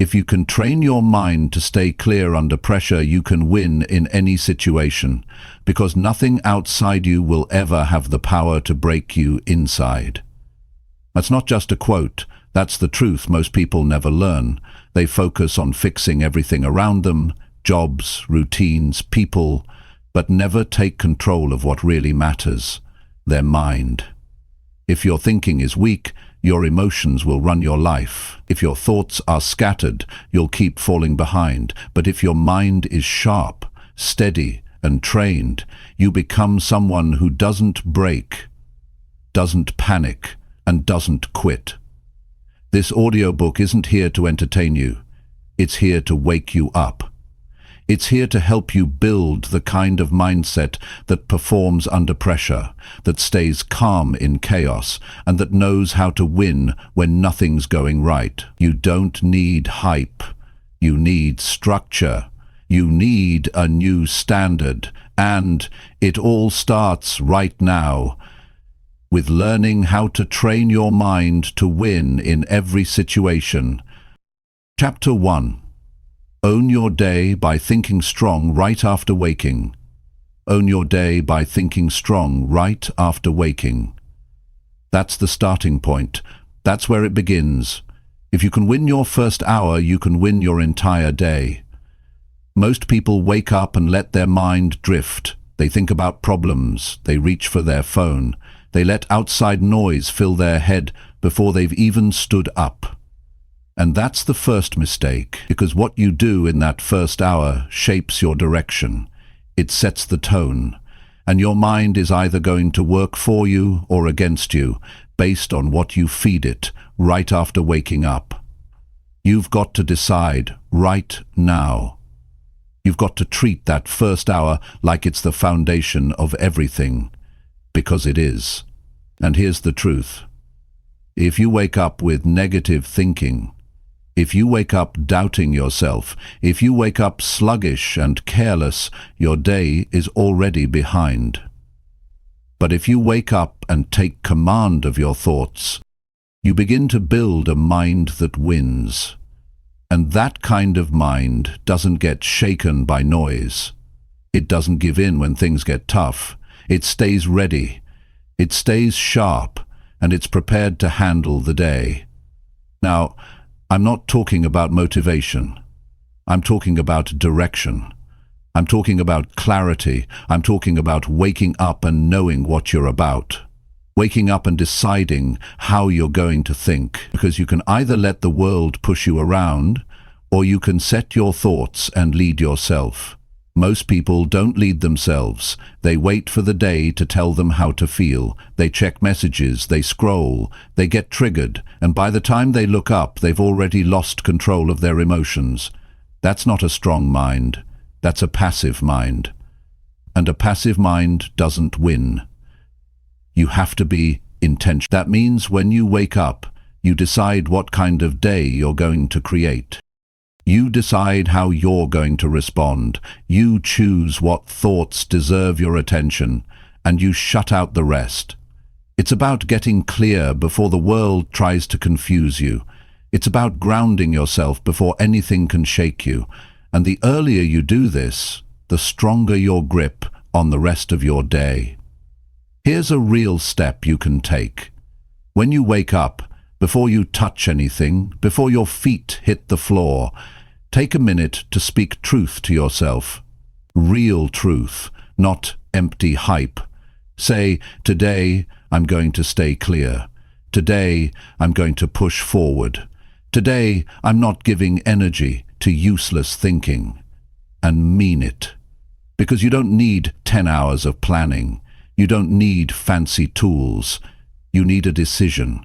If you can train your mind to stay clear under pressure, you can win in any situation, because nothing outside you will ever have the power to break you inside. That's not just a quote, that's the truth most people never learn. They focus on fixing everything around them, jobs, routines, people, but never take control of what really matters, their mind. If your thinking is weak, your emotions will run your life. If your thoughts are scattered, you'll keep falling behind. But if your mind is sharp, steady, and trained, you become someone who doesn't break, doesn't panic, and doesn't quit. This audiobook isn't here to entertain you. It's here to wake you up. It's here to help you build the kind of mindset that performs under pressure, that stays calm in chaos, and that knows how to win when nothing's going right. You don't need hype. You need structure. You need a new standard. And it all starts right now with learning how to train your mind to win in every situation. Chapter 1. Own your day by thinking strong right after waking. Own your day by thinking strong right after waking. That's the starting point. That's where it begins. If you can win your first hour, you can win your entire day. Most people wake up and let their mind drift. They think about problems. They reach for their phone. They let outside noise fill their head before they've even stood up. And that's the first mistake, because what you do in that first hour shapes your direction. It sets the tone, and your mind is either going to work for you or against you, based on what you feed it right after waking up. You've got to decide right now. You've got to treat that first hour like it's the foundation of everything, because it is. And here's the truth. If you wake up with negative thinking, if you wake up doubting yourself, if you wake up sluggish and careless, your day is already behind. But if you wake up and take command of your thoughts, you begin to build a mind that wins. And that kind of mind doesn't get shaken by noise. It doesn't give in when things get tough. It stays ready. It stays sharp, and it's prepared to handle the day. Now, I'm not talking about motivation. I'm talking about direction. I'm talking about clarity. I'm talking about waking up and knowing what you're about. Waking up and deciding how you're going to think. Because you can either let the world push you around, or you can set your thoughts and lead yourself. Most people don't lead themselves. They wait for the day to tell them how to feel. They check messages, they scroll, they get triggered, and by the time they look up, they've already lost control of their emotions. That's not a strong mind. That's a passive mind. And a passive mind doesn't win. You have to be intentional. That means when you wake up, you decide what kind of day you're going to create. You decide how you're going to respond. You choose what thoughts deserve your attention, and you shut out the rest. It's about getting clear before the world tries to confuse you. It's about grounding yourself before anything can shake you. And the earlier you do this, the stronger your grip on the rest of your day. Here's a real step you can take. When you wake up, before you touch anything, before your feet hit the floor, take a minute to speak truth to yourself. Real truth, not empty hype. Say, today I'm going to stay clear. Today I'm going to push forward. Today I'm not giving energy to useless thinking. And mean it. Because you don't need 10 hours of planning. You don't need fancy tools. You need a decision.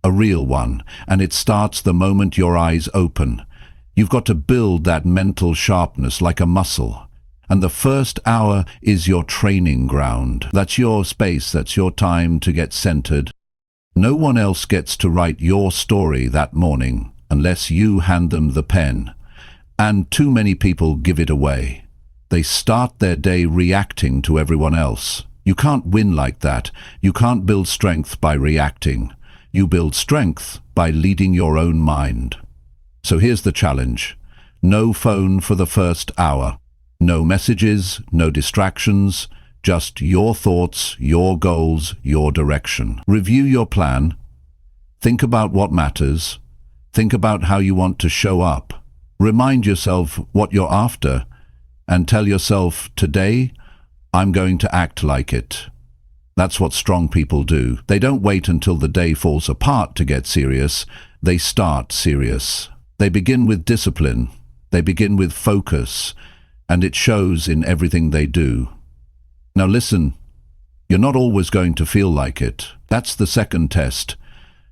A real one, and it starts the moment your eyes open. You've got to build that mental sharpness like a muscle. And the first hour is your training ground. That's your space, that's your time to get centered. No one else gets to write your story that morning unless you hand them the pen. And too many people give it away. They start their day reacting to everyone else. You can't win like that. You can't build strength by reacting. You build strength by leading your own mind. So here's the challenge. No phone for the first hour. No messages, no distractions, just your thoughts, your goals, your direction. Review your plan. Think about what matters. Think about how you want to show up. Remind yourself what you're after, and tell yourself, today, I'm going to act like it. That's what strong people do. They don't wait until the day falls apart to get serious. They start serious. They begin with discipline. They begin with focus, and it shows in everything they do. Now listen, you're not always going to feel like it. That's the second test.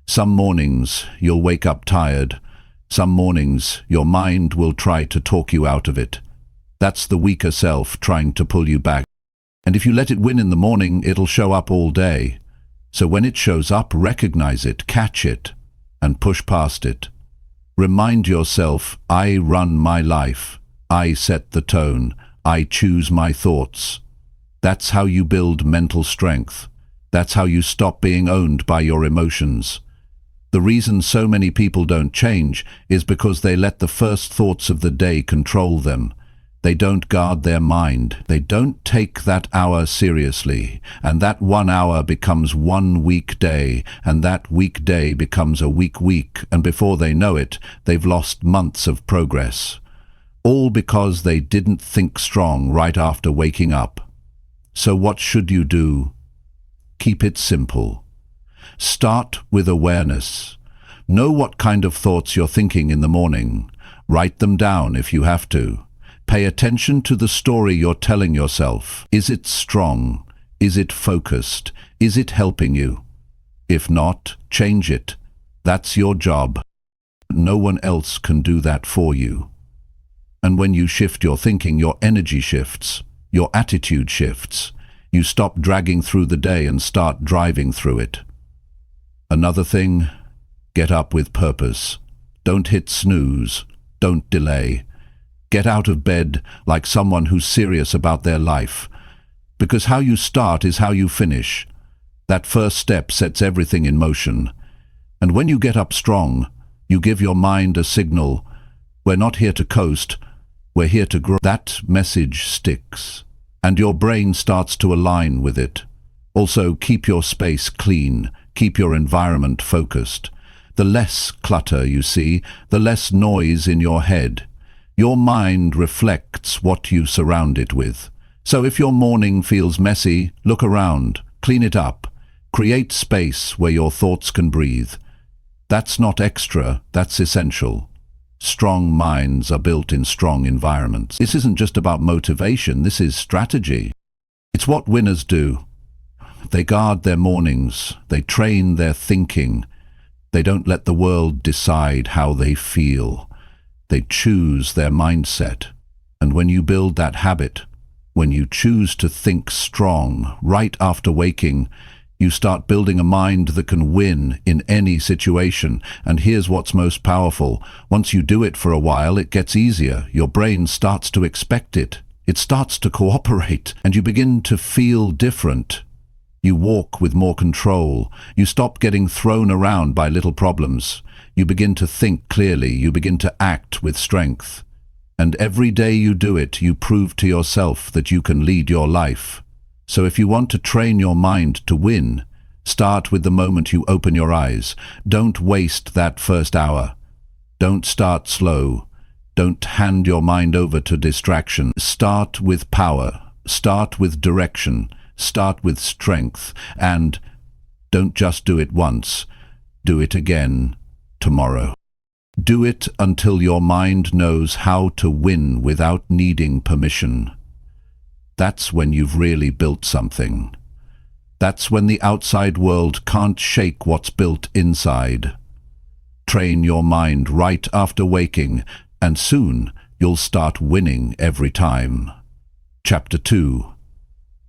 Some mornings you'll wake up tired. Some mornings your mind will try to talk you out of it. That's the weaker self trying to pull you back. And if you let it win in the morning, it'll show up all day. So when it shows up, recognize it, catch it, and push past it. Remind yourself, I run my life. I set the tone. I choose my thoughts. That's how you build mental strength. That's how you stop being owned by your emotions. The reason so many people don't change is because they let the first thoughts of the day control them. They don't guard their mind. They don't take that hour seriously. And that 1 hour becomes 1 weekday. And that weekday becomes a week. And before they know it, they've lost months of progress. All because they didn't think strong right after waking up. So what should you do? Keep it simple. Start with awareness. Know what kind of thoughts you're thinking in the morning. Write them down if you have to. Pay attention to the story you're telling yourself. Is it strong? Is it focused? Is it helping you? If not, change it. That's your job. No one else can do that for you. And when you shift your thinking, your energy shifts. Your attitude shifts. You stop dragging through the day and start driving through it. Another thing, get up with purpose. Don't hit snooze. Don't delay. Get out of bed like someone who's serious about their life. Because how you start is how you finish. That first step sets everything in motion. And when you get up strong, you give your mind a signal. We're not here to coast. We're here to grow. That message sticks. And your brain starts to align with it. Also, keep your space clean. Keep your environment focused. The less clutter you see, the less noise in your head. Your mind reflects what you surround it with. So if your morning feels messy, look around, clean it up. Create space where your thoughts can breathe. That's not extra, that's essential. Strong minds are built in strong environments. This isn't just about motivation, this is strategy. It's what winners do. They guard their mornings, they train their thinking. They don't let the world decide how they feel. They choose their mindset. And when you build that habit, when you choose to think strong right after waking, you start building a mind that can win in any situation. And here's what's most powerful. Once you do it for a while, it gets easier. Your brain starts to expect it. It starts to cooperate, and you begin to feel different. You walk with more control. You stop getting thrown around by little problems. You begin to think clearly. You begin to act with strength. And every day you do it, you prove to yourself that you can lead your life. So if you want to train your mind to win, start with the moment you open your eyes. Don't waste that first hour. Don't start slow. Don't hand your mind over to distraction. Start with power. Start with direction. Start with strength. And don't just do it once. Do it again tomorrow. Do it until your mind knows how to win without needing permission. That's when you've really built something. That's when the outside world can't shake what's built inside. Train your mind right after waking, and soon you'll start winning every time. Chapter 2.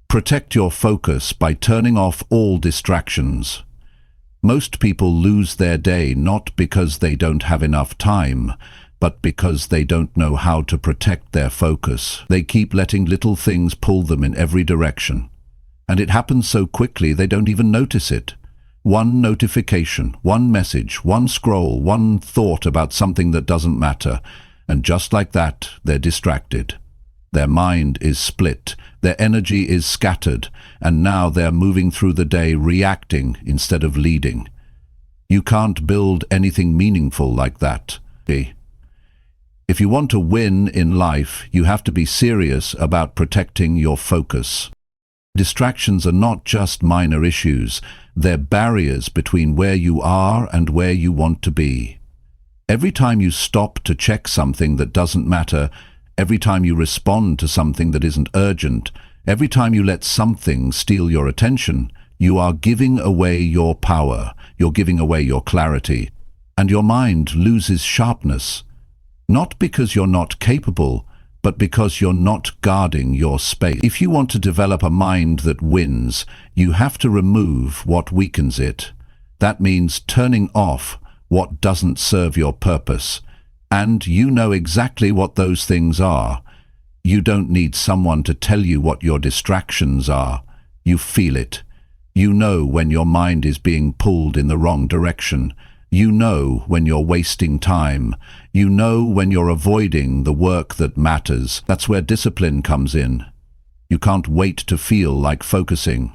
Protect your focus by turning off all distractions. Most people lose their day not because they don't have enough time, but because they don't know how to protect their focus. They keep letting little things pull them in every direction. And it happens so quickly they don't even notice it. One notification, one message, one scroll, one thought about something that doesn't matter, and just like that, they're distracted. Their mind is split, their energy is scattered, and now they're moving through the day reacting instead of leading. You can't build anything meaningful like that. If you want to win in life, you have to be serious about protecting your focus. Distractions are not just minor issues, they're barriers between where you are and where you want to be. Every time you stop to check something that doesn't matter, every time you respond to something that isn't urgent, every time you let something steal your attention, you are giving away your power, you're giving away your clarity, and your mind loses sharpness. Not because you're not capable, but because you're not guarding your space. If you want to develop a mind that wins, you have to remove what weakens it. That means turning off what doesn't serve your purpose. And you know exactly what those things are. You don't need someone to tell you what your distractions are. You feel it. You know when your mind is being pulled in the wrong direction. You know when you're wasting time. You know when you're avoiding the work that matters. That's where discipline comes in. You can't wait to feel like focusing.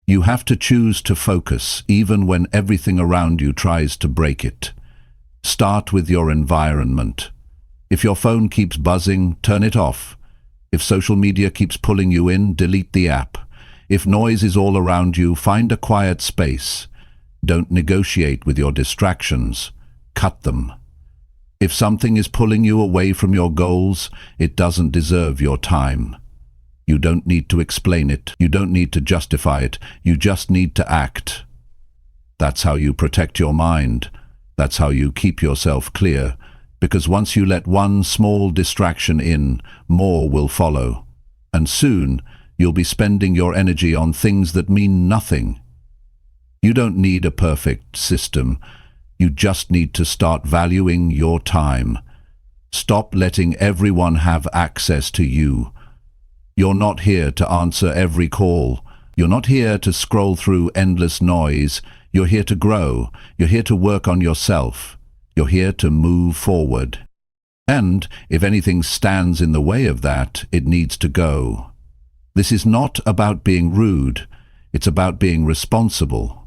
You have to choose to focus, even when everything around you tries to break it. Start with your environment. If your phone keeps buzzing, turn it off. If social media keeps pulling you in, delete the app. If noise is all around you, find a quiet space. Don't negotiate with your distractions. Cut them. If something is pulling you away from your goals, it doesn't deserve your time. You don't need to explain it. You don't need to justify it. You just need to act. That's how you protect your mind. That's how you keep yourself clear. Because once you let one small distraction in, more will follow. And soon, you'll be spending your energy on things that mean nothing. You don't need a perfect system. You just need to start valuing your time. Stop letting everyone have access to you. You're not here to answer every call. You're not here to scroll through endless noise. You're here to grow. You're here to work on yourself. You're here to move forward. And if anything stands in the way of that, it needs to go. This is not about being rude. It's about being responsible.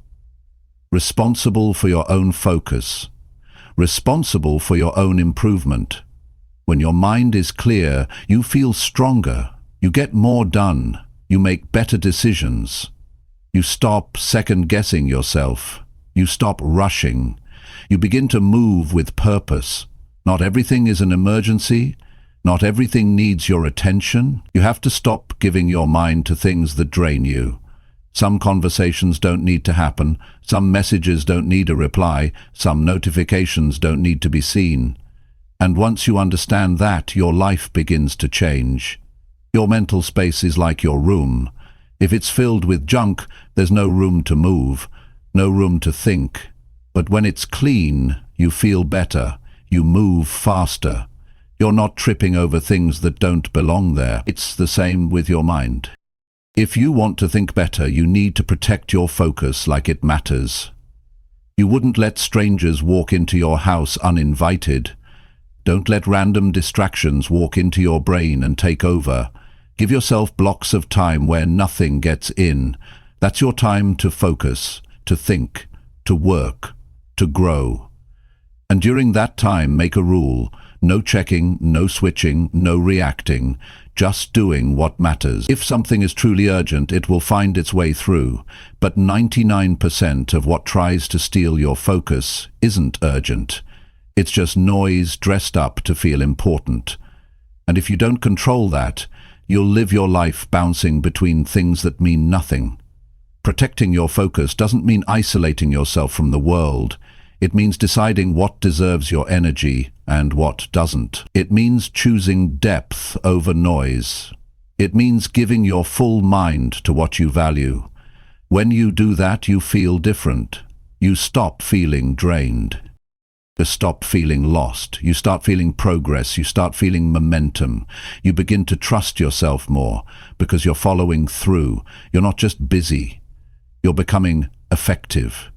Responsible for your own focus. Responsible for your own improvement. When your mind is clear, you feel stronger. You get more done. You make better decisions. You stop second-guessing yourself. You stop rushing. You begin to move with purpose. Not everything is an emergency. Not everything needs your attention. You have to stop giving your mind to things that drain you. Some conversations don't need to happen. Some messages don't need a reply. Some notifications don't need to be seen. And once you understand that, your life begins to change. Your mental space is like your room. If it's filled with junk, there's no room to move, no room to think. But when it's clean, you feel better. You move faster. You're not tripping over things that don't belong there. It's the same with your mind. If you want to think better, you need to protect your focus like it matters. You wouldn't let strangers walk into your house uninvited. Don't let random distractions walk into your brain and take over. Give yourself blocks of time where nothing gets in. That's your time to focus, to think, to work, to grow. And during that time, make a rule. No checking, no switching, no reacting. Just doing what matters. If something is truly urgent, it will find its way through. But 99% of what tries to steal your focus isn't urgent. It's just noise dressed up to feel important. And if you don't control that, you'll live your life bouncing between things that mean nothing. Protecting your focus doesn't mean isolating yourself from the world. It means deciding what deserves your energy and what doesn't. It means choosing depth over noise. It means giving your full mind to what you value. When you do that, you feel different. You stop feeling drained. You stop feeling lost. You start feeling progress. You start feeling momentum. You begin to trust yourself more because you're following through. You're not just busy. You're becoming effective.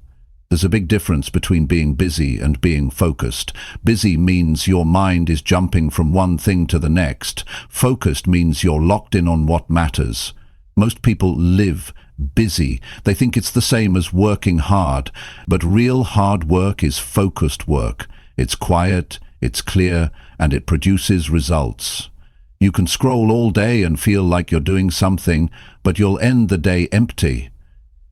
There's a big difference between being busy and being focused. Busy means your mind is jumping from one thing to the next. Focused means you're locked in on what matters. Most people live busy. They think it's the same as working hard, but real hard work is focused work. It's quiet, it's clear, and it produces results. You can scroll all day and feel like you're doing something, but you'll end the day empty.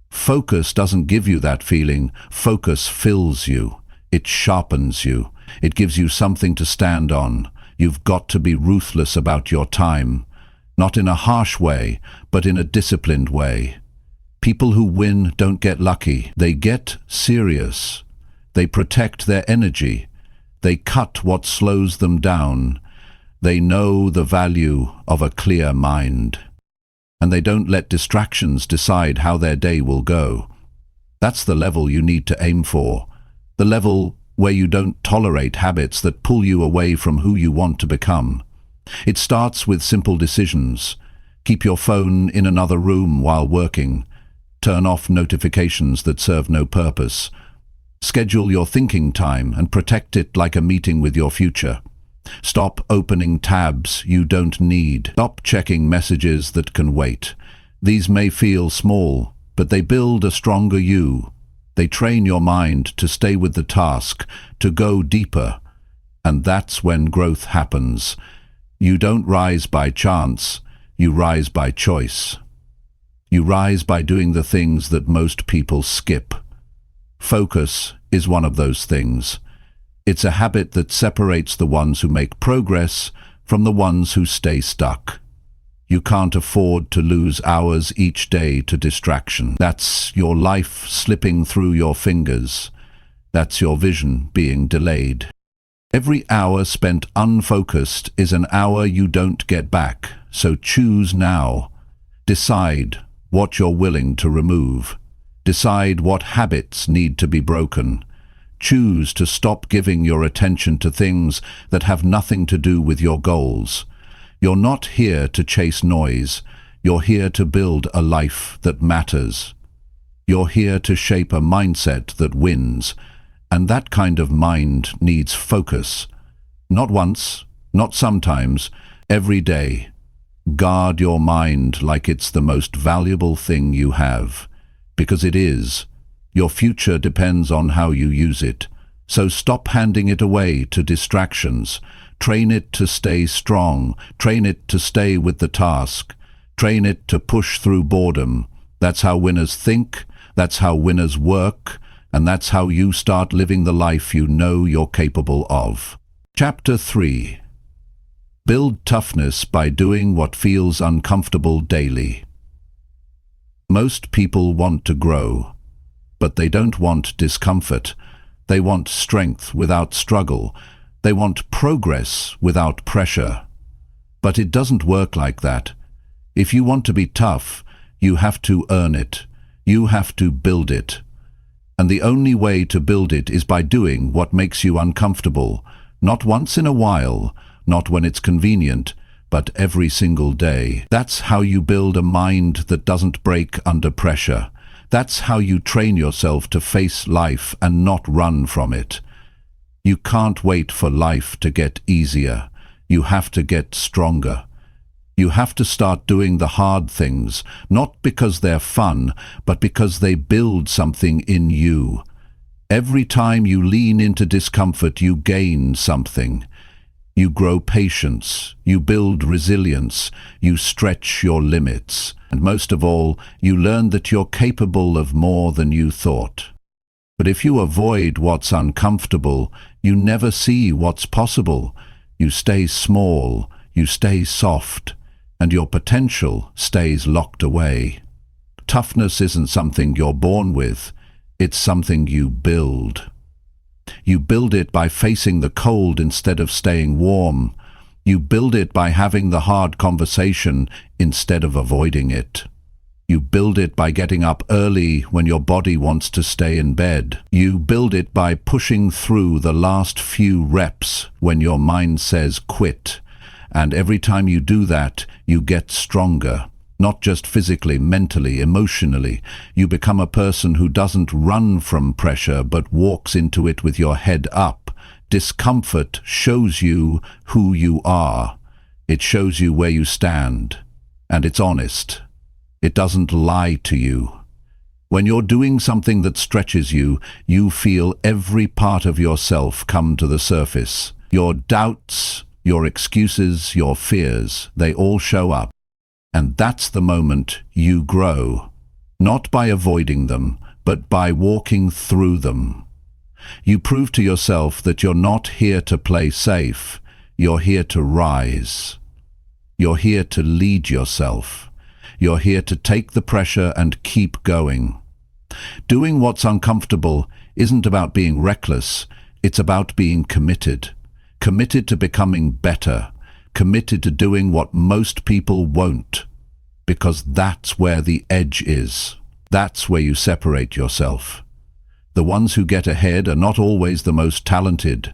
Focus doesn't give you that feeling. Focus fills you. It sharpens you. It gives you something to stand on. You've got to be ruthless about your time. Not in a harsh way, but in a disciplined way. People who win don't get lucky. They get serious. They protect their energy. They cut what slows them down. They know the value of a clear mind. And they don't let distractions decide how their day will go. That's the level you need to aim for. The level where you don't tolerate habits that pull you away from who you want to become. It starts with simple decisions. Keep your phone in another room while working. Turn off notifications that serve no purpose. Schedule your thinking time and protect it like a meeting with your future. Stop opening tabs you don't need. Stop checking messages that can wait. These may feel small, but they build a stronger you. They train your mind to stay with the task, to go deeper. And that's when growth happens. You don't rise by chance, you rise by choice. You rise by doing the things that most people skip. Focus is one of those things. It's a habit that separates the ones who make progress from the ones who stay stuck. You can't afford to lose hours each day to distraction. That's your life slipping through your fingers. That's your vision being delayed. Every hour spent unfocused is an hour you don't get back, so choose now. Decide what you're willing to remove. Decide what habits need to be broken. Choose to stop giving your attention to things that have nothing to do with your goals. You're not here to chase noise. You're here to build a life that matters. You're here to shape a mindset that wins. And that kind of mind needs focus. Not once, not sometimes, every day. Guard your mind like it's the most valuable thing you have. Because it is. Your future depends on how you use it. So stop handing it away to distractions. Train it to stay strong. Train it to stay with the task. Train it to push through boredom. That's how winners think. That's how winners work. And that's how you start living the life you know you're capable of. Chapter 3. Build toughness by doing what feels uncomfortable daily. Most people want to grow. But they don't want discomfort. They want strength without struggle. They want progress without pressure. But it doesn't work like that. If you want to be tough, you have to earn it. You have to build it. And the only way to build it is by doing what makes you uncomfortable. Not once in a while, not when it's convenient, but every single day. That's how you build a mind that doesn't break under pressure. That's how you train yourself to face life and not run from it. You can't wait for life to get easier. You have to get stronger. You have to start doing the hard things, not because they're fun, but because they build something in you. Every time you lean into discomfort, you gain something. You grow patience, you build resilience, you stretch your limits, and most of all, you learn that you're capable of more than you thought. But if you avoid what's uncomfortable, you never see what's possible. You stay small, you stay soft, and your potential stays locked away. Toughness isn't something you're born with, it's something you build. You build it by facing the cold instead of staying warm. You build it by having the hard conversation instead of avoiding it. You build it by getting up early when your body wants to stay in bed. You build it by pushing through the last few reps when your mind says quit. And every time you do that, you get stronger. Not just physically, mentally, emotionally. You become a person who doesn't run from pressure but walks into it with your head up. Discomfort shows you who you are. It shows you where you stand. And it's honest. It doesn't lie to you. When you're doing something that stretches you, you feel every part of yourself come to the surface. Your doubts, your excuses, your fears, they all show up. And that's the moment you grow, not by avoiding them, but by walking through them. You prove to yourself that you're not here to play safe, you're here to rise. You're here to lead yourself. You're here to take the pressure and keep going. Doing what's uncomfortable isn't about being reckless, it's about being committed. Committed to becoming better. Committed to doing what most people won't, because that's where the edge is. That's where you separate yourself. The ones who get ahead are not always the most talented.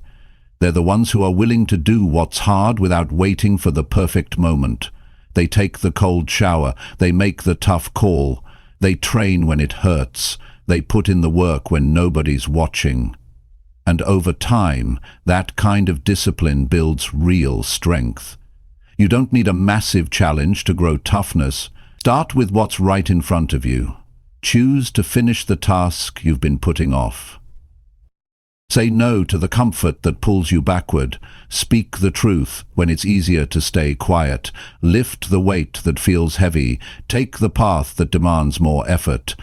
They're the ones who are willing to do what's hard without waiting for the perfect moment. They take the cold shower, they make the tough call, they train when it hurts, they put in the work when nobody's watching. And over time, that kind of discipline builds real strength. You don't need a massive challenge to grow toughness. Start with what's right in front of you. Choose to finish the task you've been putting off. Say no to the comfort that pulls you backward. Speak the truth when it's easier to stay quiet. Lift the weight that feels heavy. Take the path that demands more effort.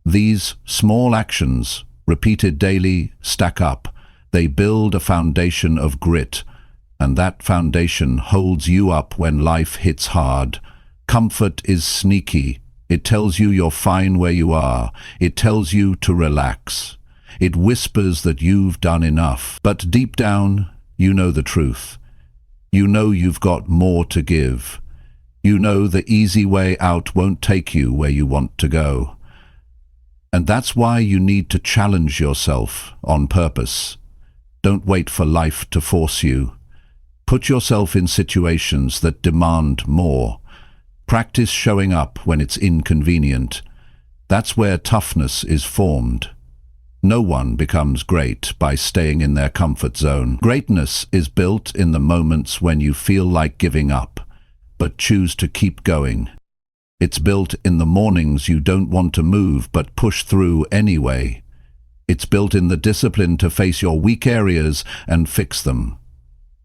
These small actions, repeated daily, stack up. They build a foundation of grit, and that foundation holds you up when life hits hard. Comfort is sneaky. It tells you you're fine where you are. It tells you to relax. It whispers that you've done enough. But deep down, you know the truth. You know you've got more to give. You know the easy way out won't take you where you want to go. And that's why you need to challenge yourself on purpose. Don't wait for life to force you. Put yourself in situations that demand more. Practice showing up when it's inconvenient. That's where toughness is formed. No one becomes great by staying in their comfort zone. Greatness is built in the moments when you feel like giving up, but choose to keep going. It's built in the mornings you don't want to move but push through anyway. It's built in the discipline to face your weak areas and fix them.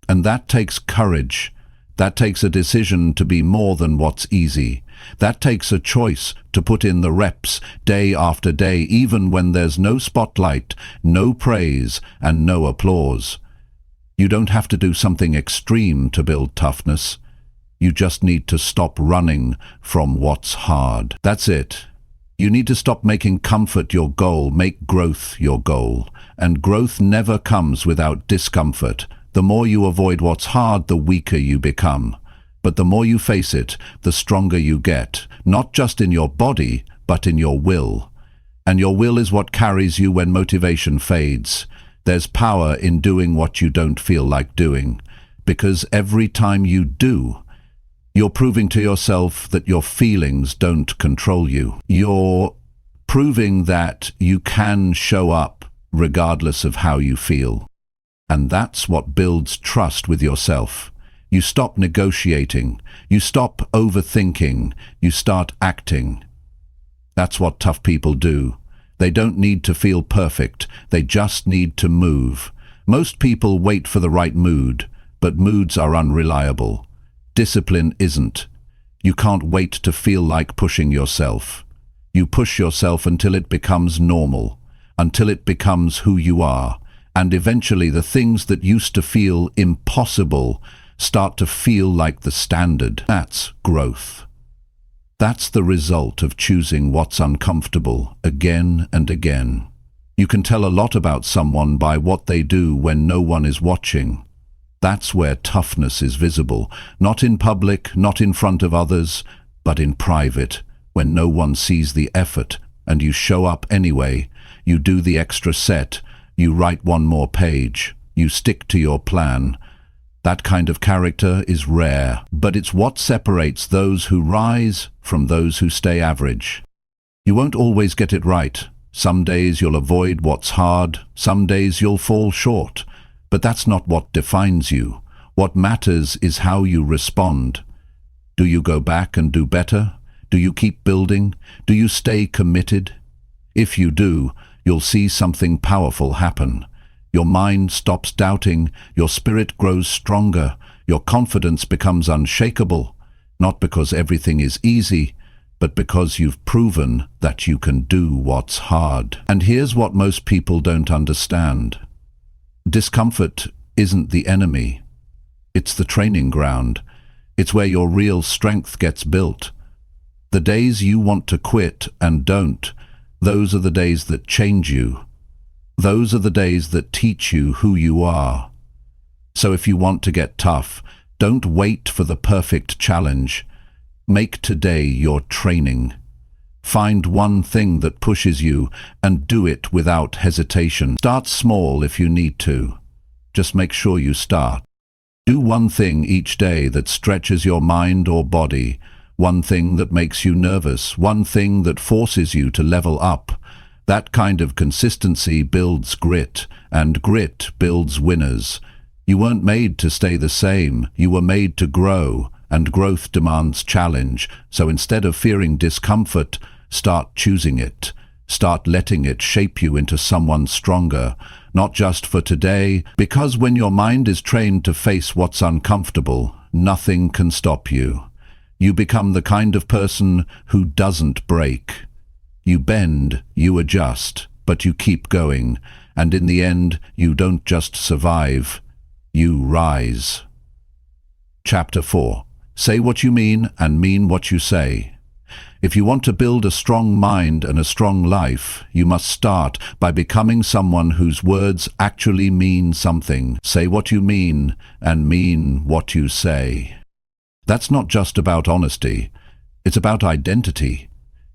And that takes courage. That takes a decision to be more than what's easy. That takes a choice to put in the reps day after day, even when there's no spotlight, no praise, and no applause. You don't have to do something extreme to build toughness. You just need to stop running from what's hard. That's it. You need to stop making comfort your goal, make growth your goal. And growth never comes without discomfort. The more you avoid what's hard, the weaker you become. But the more you face it, the stronger you get, not just in your body, but in your will. And your will is what carries you when motivation fades. There's power in doing what you don't feel like doing, because every time you do, you're proving to yourself that your feelings don't control you. You're proving that you can show up regardless of how you feel. And that's what builds trust with yourself. You stop negotiating. You stop overthinking. You start acting. That's what tough people do. They don't need to feel perfect. They just need to move. Most people wait for the right mood, but moods are unreliable. Discipline isn't. You can't wait to feel like pushing yourself. You push yourself until it becomes normal, until it becomes who you are. And eventually the things that used to feel impossible start to feel like the standard. That's growth. That's the result of choosing what's uncomfortable again and again. You can tell a lot about someone by what they do when no one is watching. That's where toughness is visible, not in public, not in front of others, but in private, when no one sees the effort and you show up anyway. You do the extra set. You write one more page. You stick to your plan. That kind of character is rare, but it's what separates those who rise from those who stay average. You won't always get it right. Some days you'll avoid what's hard, some days you'll fall short. But that's not what defines you. What matters is how you respond. Do you go back and do better? Do you keep building? Do you stay committed? If you do, you'll see something powerful happen. Your mind stops doubting, your spirit grows stronger, your confidence becomes unshakable, not because everything is easy, but because you've proven that you can do what's hard. And here's what most people don't understand. Discomfort isn't the enemy. It's the training ground. It's where your real strength gets built. The days you want to quit and don't, those are the days that change you. Those are the days that teach you who you are. So if you want to get tough, don't wait for the perfect challenge. Make today your training. Find one thing that pushes you and do it without hesitation. Start small if you need to. Just make sure you start. Do one thing each day that stretches your mind or body, one thing that makes you nervous, one thing that forces you to level up. That kind of consistency builds grit, and grit builds winners. You weren't made to stay the same, you were made to grow, and growth demands challenge. So instead of fearing discomfort, start choosing it. Start letting it shape you into someone stronger, not just for today, because when your mind is trained to face what's uncomfortable, nothing can stop you. You become the kind of person who doesn't break. You bend, you adjust, but you keep going, and in the end, you don't just survive, you rise. Chapter 4. Say what you mean and mean what you say. If you want to build a strong mind and a strong life, you must start by becoming someone whose words actually mean something. Say what you mean and mean what you say. That's not just about honesty. It's about identity.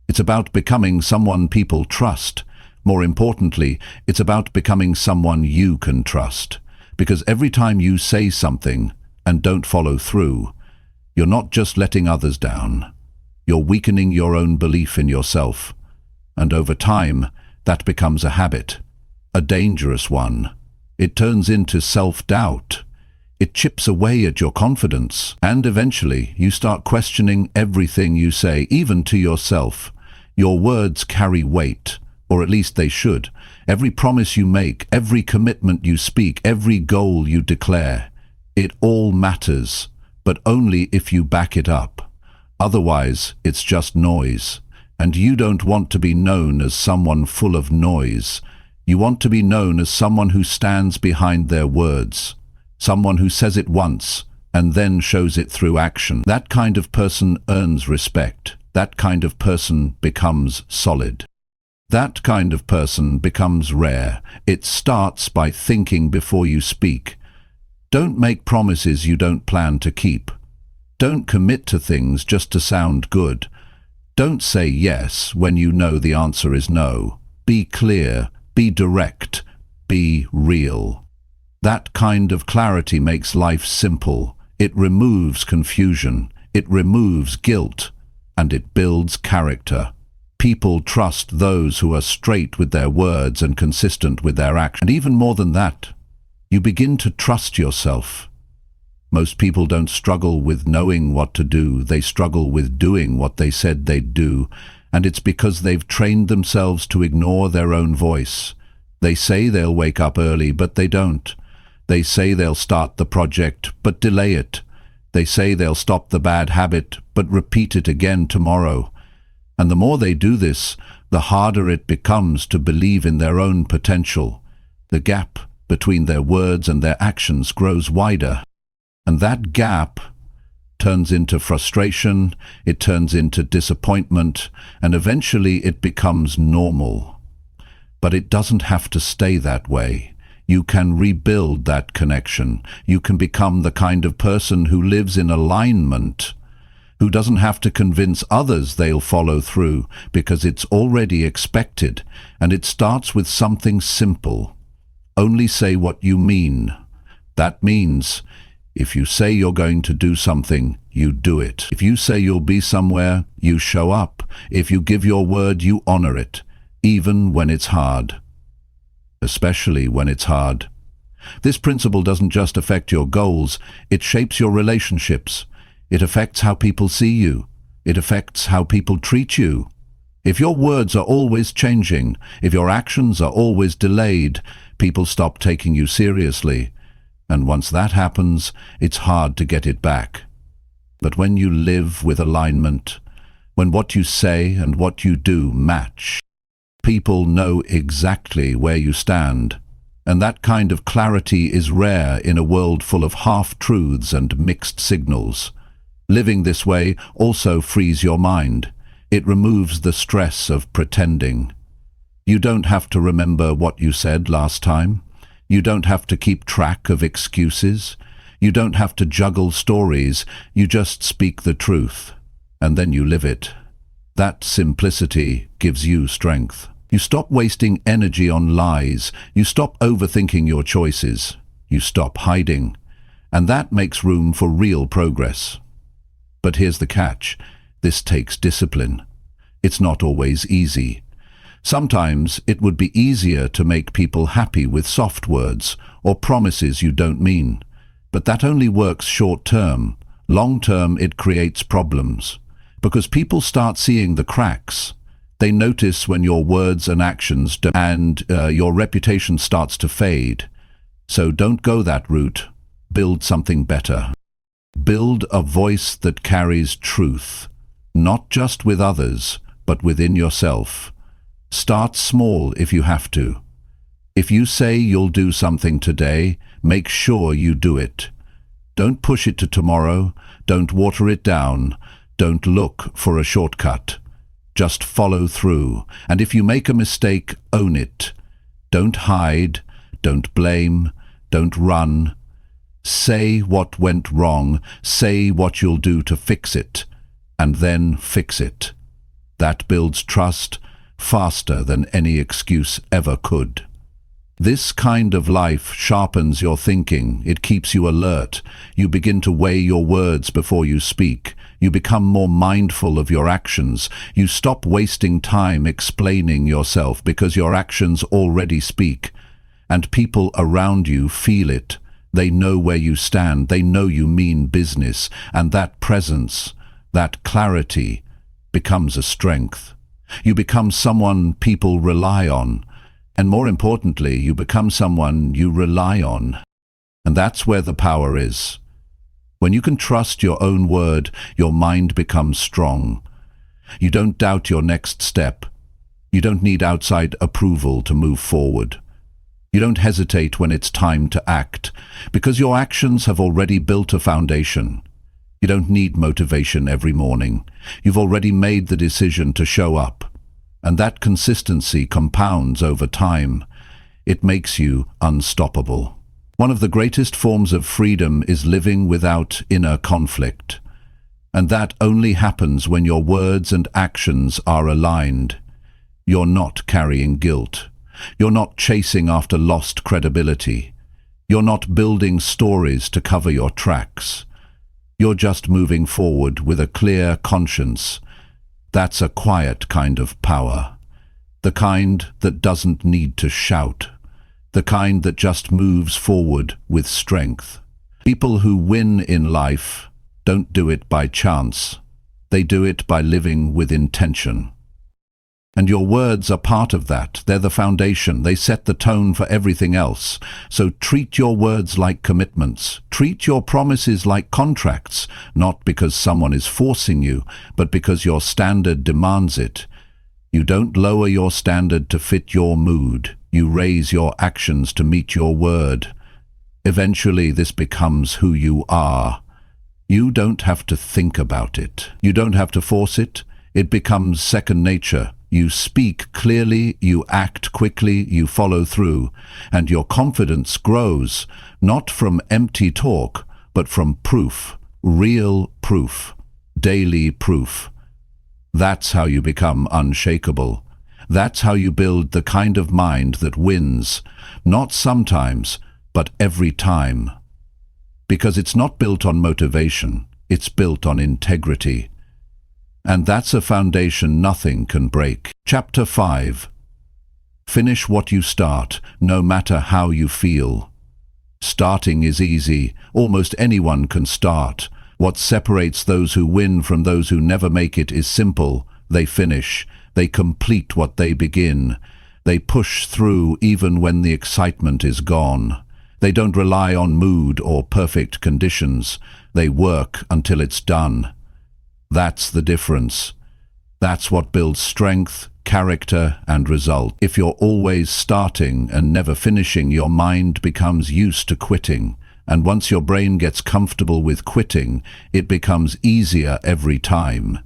It's about becoming someone people trust. More importantly, it's about becoming someone you can trust. Because every time you say something and don't follow through, you're not just letting others down. You're weakening your own belief in yourself. And over time, that becomes a habit, a dangerous one. It turns into self-doubt. It chips away at your confidence. And eventually, you start questioning everything you say, even to yourself. Your words carry weight, or at least they should. Every promise you make, every commitment you speak, every goal you declare, it all matters, but only if you back it up. Otherwise, it's just noise. And you don't want to be known as someone full of noise. You want to be known as someone who stands behind their words. Someone who says it once and then shows it through action. That kind of person earns respect. That kind of person becomes solid. That kind of person becomes rare. It starts by thinking before you speak. Don't make promises you don't plan to keep. Don't commit to things just to sound good. Don't say yes when you know the answer is no. Be clear, be direct, be real. That kind of clarity makes life simple. It removes confusion, it removes guilt, and it builds character. People trust those who are straight with their words and consistent with their actions. And even more than that, you begin to trust yourself. Most people don't struggle with knowing what to do, they struggle with doing what they said they'd do, and it's because they've trained themselves to ignore their own voice. They say they'll wake up early, but they don't. They say they'll start the project, but delay it. They say they'll stop the bad habit, but repeat it again tomorrow. And the more they do this, the harder it becomes to believe in their own potential. The gap between their words and their actions grows wider. And that gap turns into frustration, it turns into disappointment, and eventually it becomes normal. But it doesn't have to stay that way. You can rebuild that connection. You can become the kind of person who lives in alignment, who doesn't have to convince others they'll follow through, because it's already expected, and it starts with something simple. Only say what you mean. That means, If you say you're going to do something, you do it. If you say you'll be somewhere, you show up. If you give your word, you honor it, even when it's hard. Especially when it's hard. This principle doesn't just affect your goals, it shapes your relationships. It affects how people see you. It affects how people treat you. If your words are always changing, if your actions are always delayed, people stop taking you seriously. And once that happens, it's hard to get it back. But when you live with alignment, when what you say and what you do match, people know exactly where you stand. And that kind of clarity is rare in a world full of half-truths and mixed signals. Living this way also frees your mind. It removes the stress of pretending. You don't have to remember what you said last time. You don't have to keep track of excuses. You don't have to juggle stories. You just speak the truth, and then you live it. That simplicity gives you strength. You stop wasting energy on lies. You stop overthinking your choices. You stop hiding. And that makes room for real progress. But here's the catch. This takes discipline. It's not always easy. Sometimes it would be easier to make people happy with soft words or promises you don't mean. But that only works short-term. Long-term, it creates problems. Because people start seeing the cracks. They notice when your words and actions don't, and your reputation starts to fade. So don't go that route. Build something better. Build a voice that carries truth, not just with others, but within yourself. Start small if you have to. If you say you'll do something today, make sure you do it. Don't push it to tomorrow. Don't water it down. Don't look for a shortcut. Just follow through. And if you make a mistake, own it. Don't hide. Don't blame. Don't run. Say what went wrong. Say what you'll do to fix it. And then fix it. That builds trust faster than any excuse ever could. This kind of life sharpens your thinking. It keeps you alert. You begin to weigh your words before you speak. You become more mindful of your actions. You stop wasting time explaining yourself because your actions already speak. And people around you feel it. They know where you stand. They know you mean business. And that presence, that clarity, becomes a strength. You become someone people rely on. And more importantly, you become someone you rely on. And that's where the power is. When you can trust your own word, your mind becomes strong. You don't doubt your next step. You don't need outside approval to move forward. You don't hesitate when it's time to act, because your actions have already built a foundation. You don't need motivation every morning. You've already made the decision to show up. And that consistency compounds over time. It makes you unstoppable. One of the greatest forms of freedom is living without inner conflict. And that only happens when your words and actions are aligned. You're not carrying guilt. You're not chasing after lost credibility. You're not building stories to cover your tracks. You're just moving forward with a clear conscience. That's a quiet kind of power. The kind that doesn't need to shout. The kind that just moves forward with strength. People who win in life don't do it by chance. They do it by living with intention. And your words are part of that. They're the foundation. They set the tone for everything else. So treat your words like commitments. Treat your promises like contracts, not because someone is forcing you, but because your standard demands it. You don't lower your standard to fit your mood. You raise your actions to meet your word. Eventually, this becomes who you are. You don't have to think about it. You don't have to force it. It becomes second nature. You speak clearly, you act quickly, you follow through, and your confidence grows, not from empty talk, but from proof, real proof, daily proof. That's how you become unshakable. That's how you build the kind of mind that wins, not sometimes, but every time. Because it's not built on motivation, it's built on integrity. And that's a foundation nothing can break. Chapter 5. Finish what you start, no matter how you feel. Starting is easy. Almost anyone can start. What separates those who win from those who never make it is simple. They finish. They complete what they begin. They push through even when the excitement is gone. They don't rely on mood or perfect conditions. They work until it's done. That's the difference. That's what builds strength, character, and result. If you're always starting and never finishing, your mind becomes used to quitting. And once your brain gets comfortable with quitting, it becomes easier every time.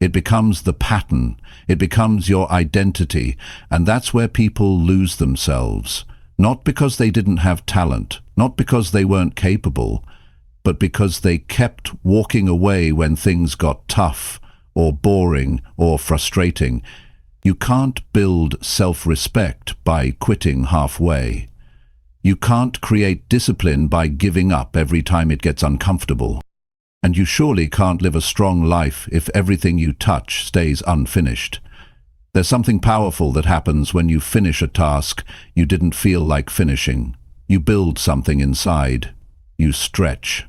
It becomes the pattern. It becomes your identity. And that's where people lose themselves. Not because they didn't have talent, not because they weren't capable, but because they kept walking away when things got tough, or boring, or frustrating. You can't build self-respect by quitting halfway. You can't create discipline by giving up every time it gets uncomfortable. And you surely can't live a strong life if everything you touch stays unfinished. There's something powerful that happens when you finish a task you didn't feel like finishing. You build something inside. You stretch.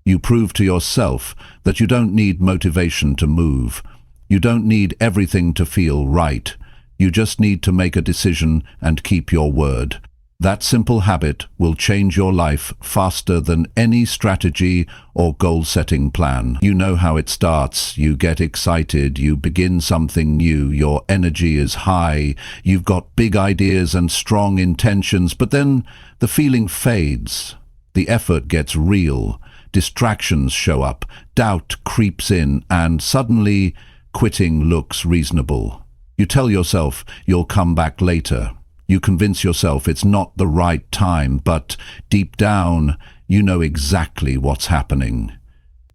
You prove to yourself that you don't need motivation to move. You don't need everything to feel right. You just need to make a decision and keep your word. That simple habit will change your life faster than any strategy or goal-setting plan. You know how it starts. You get excited. You begin something new. Your energy is high. You've got big ideas and strong intentions, but then the feeling fades. The effort gets real. Distractions show up. Doubt creeps in, and suddenly quitting looks reasonable. You tell yourself you'll come back later. You convince yourself it's not the right time, but deep down, you know exactly what's happening.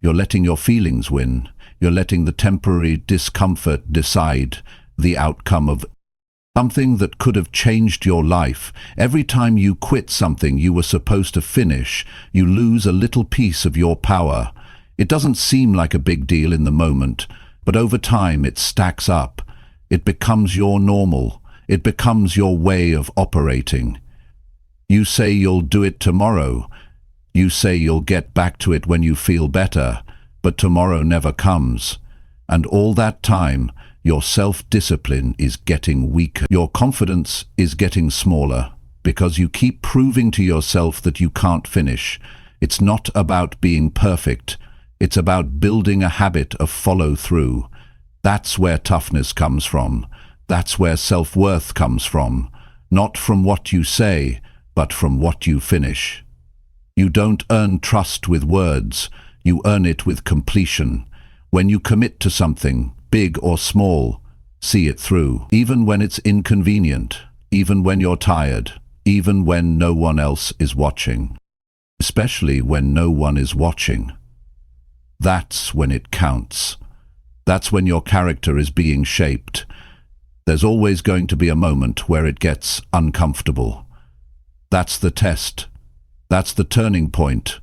You're letting your feelings win. You're letting the temporary discomfort decide the outcome of something that could have changed your life. Every time you quit something you were supposed to finish, you lose a little piece of your power. It doesn't seem like a big deal in the moment, but over time it stacks up. It becomes your normal. It becomes your way of operating. You say you'll do it tomorrow. You say you'll get back to it when you feel better, but tomorrow never comes. And all that time, your self-discipline is getting weaker. Your confidence is getting smaller because you keep proving to yourself that you can't finish. It's not about being perfect. It's about building a habit of follow-through. That's where toughness comes from. That's where self-worth comes from. Not from what you say, but from what you finish. You don't earn trust with words. You earn it with completion. When you commit to something, big or small, see it through. Even when it's inconvenient, even when you're tired, even when no one else is watching. Especially when no one is watching. That's when it counts. That's when your character is being shaped. There's always going to be a moment where it gets uncomfortable. That's the test. That's the turning point.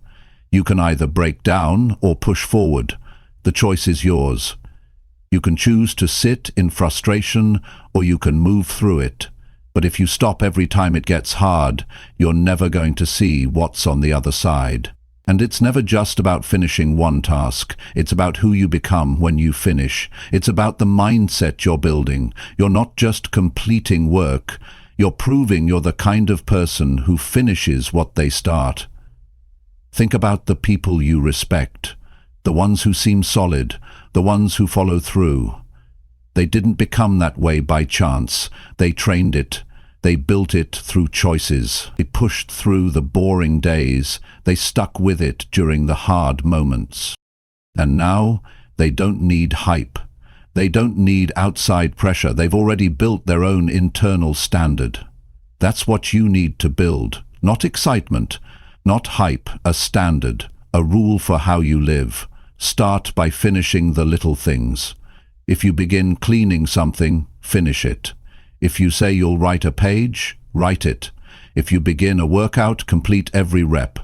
You can either break down or push forward. The choice is yours. You can choose to sit in frustration or you can move through it. But if you stop every time it gets hard, you're never going to see what's on the other side. And it's never just about finishing one task. It's about who you become when you finish. It's about the mindset you're building. You're not just completing work. You're proving you're the kind of person who finishes what they start. Think about the people you respect. The ones who seem solid. The ones who follow through. They didn't become that way by chance. They trained it. They built it through choices. They pushed through the boring days. They stuck with it during the hard moments. And now, they don't need hype. They don't need outside pressure. They've already built their own internal standard. That's what you need to build. Not excitement, not hype, a standard, a rule for how you live. Start by finishing the little things. If you begin cleaning something, finish it. If you say you'll write a page, write it. If you begin a workout, complete every rep.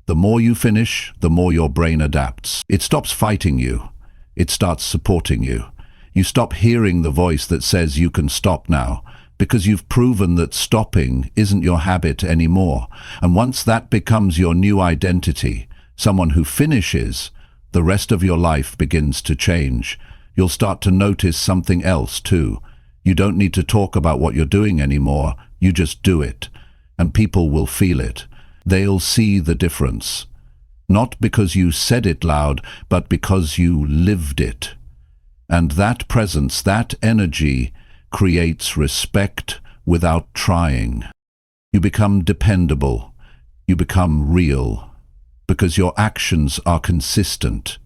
The more you finish, the more your brain adapts. It stops fighting you. It starts supporting you. You stop hearing the voice that says you can stop now, because you've proven that stopping isn't your habit anymore. And once that becomes your new identity, someone who finishes, the rest of your life begins to change. You'll start to notice something else too. You don't need to talk about what you're doing anymore. You just do it. And people will feel it. They'll see the difference. Not because you said it loud, but because you lived it. And that presence, that energy, creates respect without trying. You become dependable. You become real. Because your actions are consistent.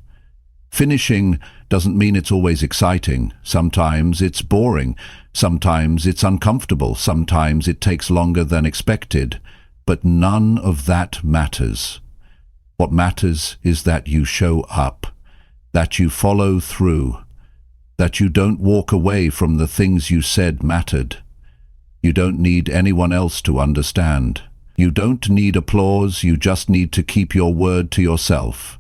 Finishing doesn't mean it's always exciting. Sometimes it's boring. Sometimes it's uncomfortable. Sometimes it takes longer than expected. But none of that matters. What matters is that you show up, that you follow through, that you don't walk away from the things you said mattered. You don't need anyone else to understand. You don't need applause, you just need to keep your word to yourself.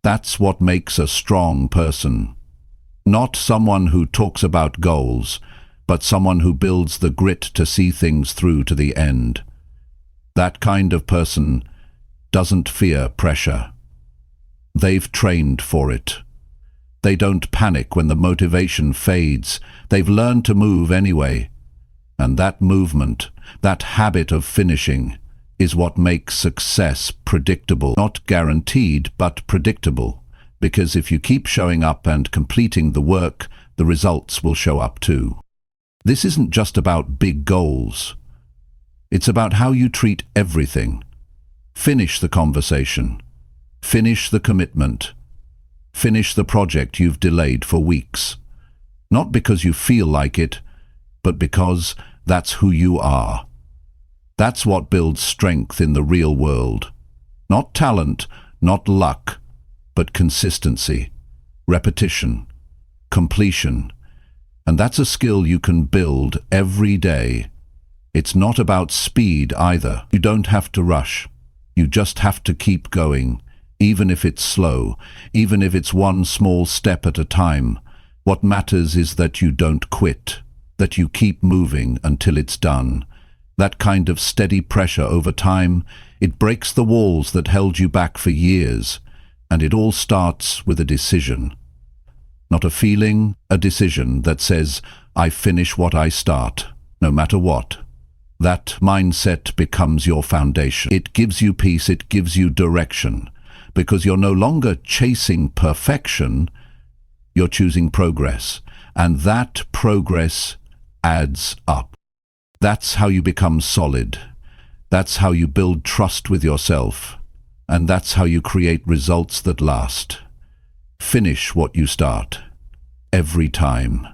That's what makes a strong person. Not someone who talks about goals, but someone who builds the grit to see things through to the end. That kind of person doesn't fear pressure. They've trained for it. They don't panic when the motivation fades. They've learned to move anyway. And that movement, that habit of finishing, is what makes success predictable. Not guaranteed, but predictable. Because if you keep showing up and completing the work, the results will show up too. This isn't just about big goals. It's about how you treat everything. Finish the conversation. Finish the commitment. Finish the project you've delayed for weeks. Not because you feel like it, but because that's who you are. That's what builds strength in the real world. Not talent, not luck, but consistency, repetition, completion. And that's a skill you can build every day. It's not about speed either. You don't have to rush. You just have to keep going, even if it's slow, even if it's one small step at a time. What matters is that you don't quit, that you keep moving until it's done. That kind of steady pressure over time, it breaks the walls that held you back for years, and it all starts with a decision. Not a feeling, a decision that says, I finish what I start, no matter what. That mindset becomes your foundation. It gives you peace, it gives you direction, because you're no longer chasing perfection, you're choosing progress, and that progress adds up. That's how you become solid. That's how you build trust with yourself, and that's how you create results that last. Finish what you start, every time,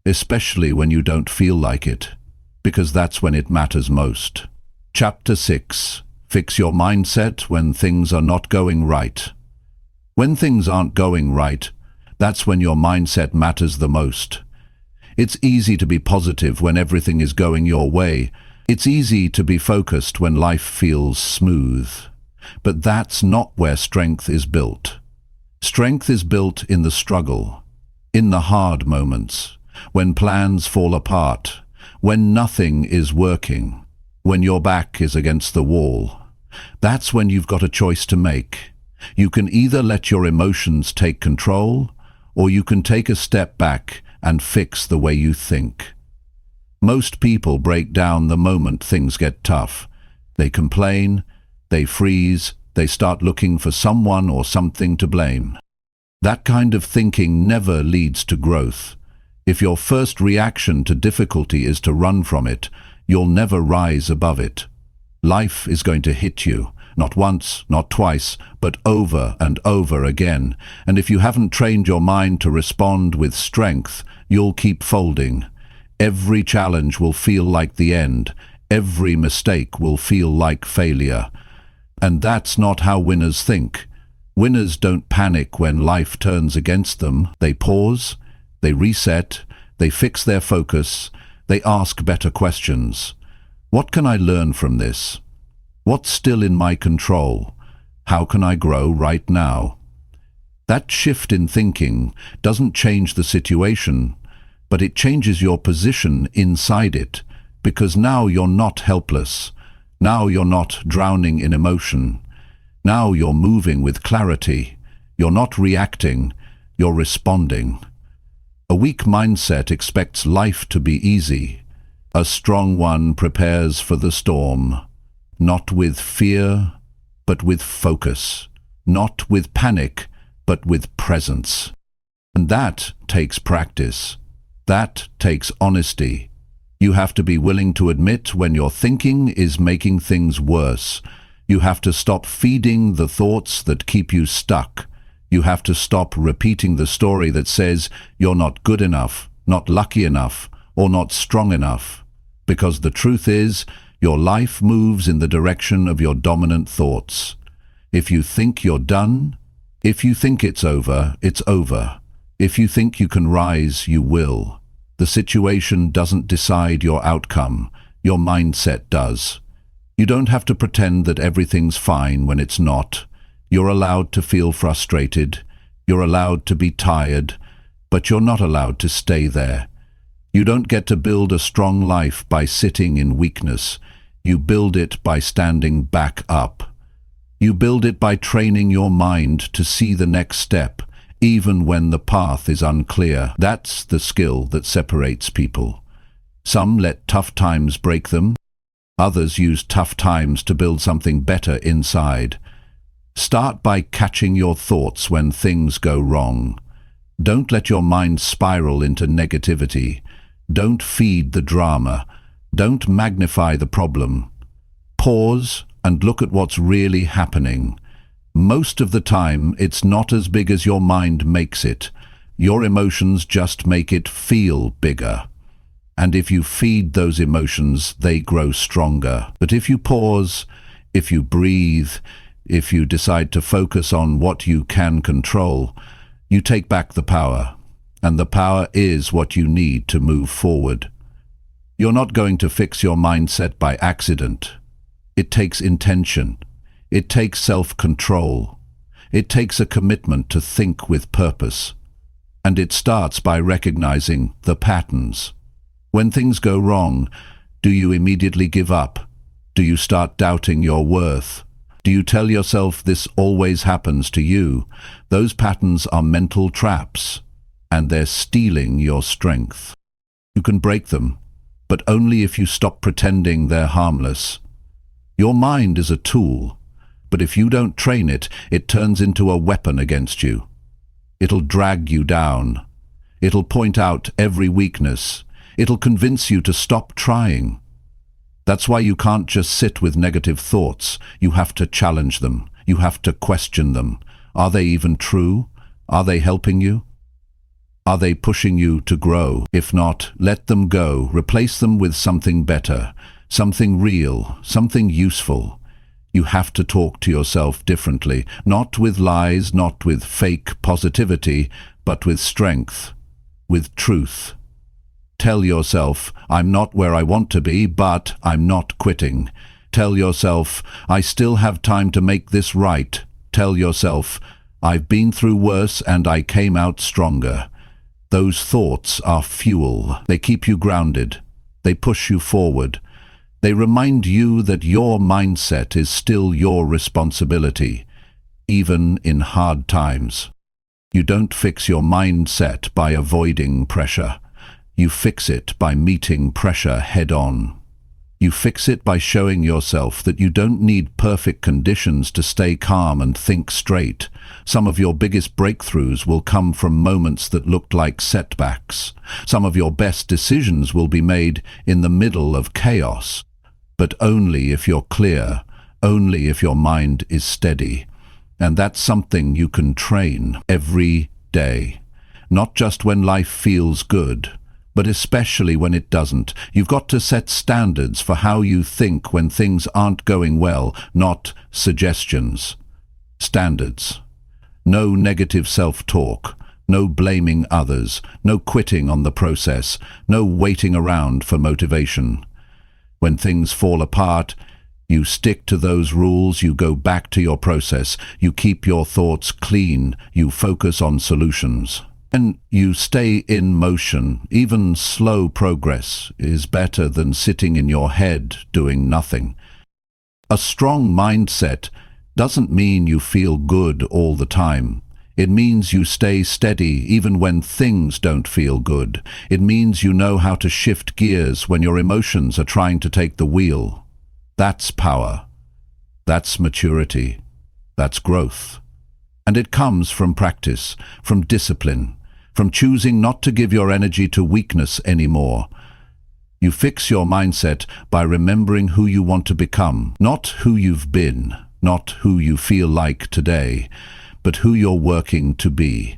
especially when you don't feel like it, because that's when it matters most. Chapter 6. Fix your mindset when things are not going right. When things aren't going right, that's when your mindset matters the most. It's easy to be positive when everything is going your way. It's easy to be focused when life feels smooth. But that's not where strength is built. Strength is built in the struggle, in the hard moments, when plans fall apart, when nothing is working, when your back is against the wall. That's when you've got a choice to make. You can either let your emotions take control, or you can take a step back and fix the way you think. Most people break down the moment things get tough. They complain, they freeze, they start looking for someone or something to blame. That kind of thinking never leads to growth. If your first reaction to difficulty is to run from it, you'll never rise above it. Life is going to hit you, not once, not twice, but over and over again. And if you haven't trained your mind to respond with strength, you'll keep folding. Every challenge will feel like the end. Every mistake will feel like failure. And that's not how winners think. Winners don't panic when life turns against them. They pause, they reset, they fix their focus, they ask better questions. What can I learn from this? What's still in my control? How can I grow right now? That shift in thinking doesn't change the situation, but it changes your position inside it, because now you're not helpless. Now you're not drowning in emotion. Now you're moving with clarity. You're not reacting, you're responding. A weak mindset expects life to be easy. A strong one prepares for the storm, not with fear, but with focus, not with panic, but with presence. And that takes practice. That takes honesty. You have to be willing to admit when your thinking is making things worse. You have to stop feeding the thoughts that keep you stuck. You have to stop repeating the story that says you're not good enough, not lucky enough, or not strong enough. Because the truth is, your life moves in the direction of your dominant thoughts. If you think you're done, if you think it's over, it's over. If you think you can rise, you will. The situation doesn't decide your outcome. Your mindset does. You don't have to pretend that everything's fine when it's not. You're allowed to feel frustrated. You're allowed to be tired. But you're not allowed to stay there. You don't get to build a strong life by sitting in weakness. You build it by standing back up. You build it by training your mind to see the next step, even when the path is unclear. That's the skill that separates people. Some let tough times break them. Others use tough times to build something better inside. Start by catching your thoughts when things go wrong. Don't let your mind spiral into negativity. Don't feed the drama. Don't magnify the problem. Pause and look at what's really happening. Most of the time, it's not as big as your mind makes it. Your emotions just make it feel bigger. And if you feed those emotions, they grow stronger. But if you pause, if you breathe, if you decide to focus on what you can control, you take back the power. And the power is what you need to move forward. You're not going to fix your mindset by accident. It takes intention. It takes self-control. It takes a commitment to think with purpose. And it starts by recognizing the patterns. When things go wrong, do you immediately give up? Do you start doubting your worth? Do you tell yourself this always happens to you? Those patterns are mental traps, and they're stealing your strength. You can break them, but only if you stop pretending they're harmless. Your mind is a tool, but if you don't train it, it turns into a weapon against you. It'll drag you down. It'll point out every weakness. It'll convince you to stop trying. That's why you can't just sit with negative thoughts. You have to challenge them. You have to question them. Are they even true? Are they helping you? Are they pushing you to grow? If not, let them go. Replace them with something better, something real, something useful. You have to talk to yourself differently, not with lies, not with fake positivity, but with strength, with truth. Tell yourself, I'm not where I want to be, but I'm not quitting. Tell yourself, I still have time to make this right. Tell yourself, I've been through worse and I came out stronger. Those thoughts are fuel. They keep you grounded. They push you forward. They remind you that your mindset is still your responsibility, even in hard times. You don't fix your mindset by avoiding pressure. You fix it by meeting pressure head-on. You fix it by showing yourself that you don't need perfect conditions to stay calm and think straight. Some of your biggest breakthroughs will come from moments that looked like setbacks. Some of your best decisions will be made in the middle of chaos. But only if you're clear, only if your mind is steady. And that's something you can train every day. Not just when life feels good, but especially when it doesn't. You've got to set standards for how you think when things aren't going well, not suggestions. Standards. No negative self-talk, no blaming others, no quitting on the process, no waiting around for motivation. When things fall apart, You stick to those rules, you go back to your process, you keep your thoughts clean, you focus on solutions. And you stay in motion. Even slow progress is better than sitting in your head doing nothing. A strong mindset doesn't mean you feel good all the time. It means you stay steady even when things don't feel good. It means you know how to shift gears when your emotions are trying to take the wheel. That's power. That's maturity. That's growth. And it comes from practice, from discipline, from choosing not to give your energy to weakness anymore. You fix your mindset by remembering who you want to become, not who you've been, not who you feel like today, but who you're working to be.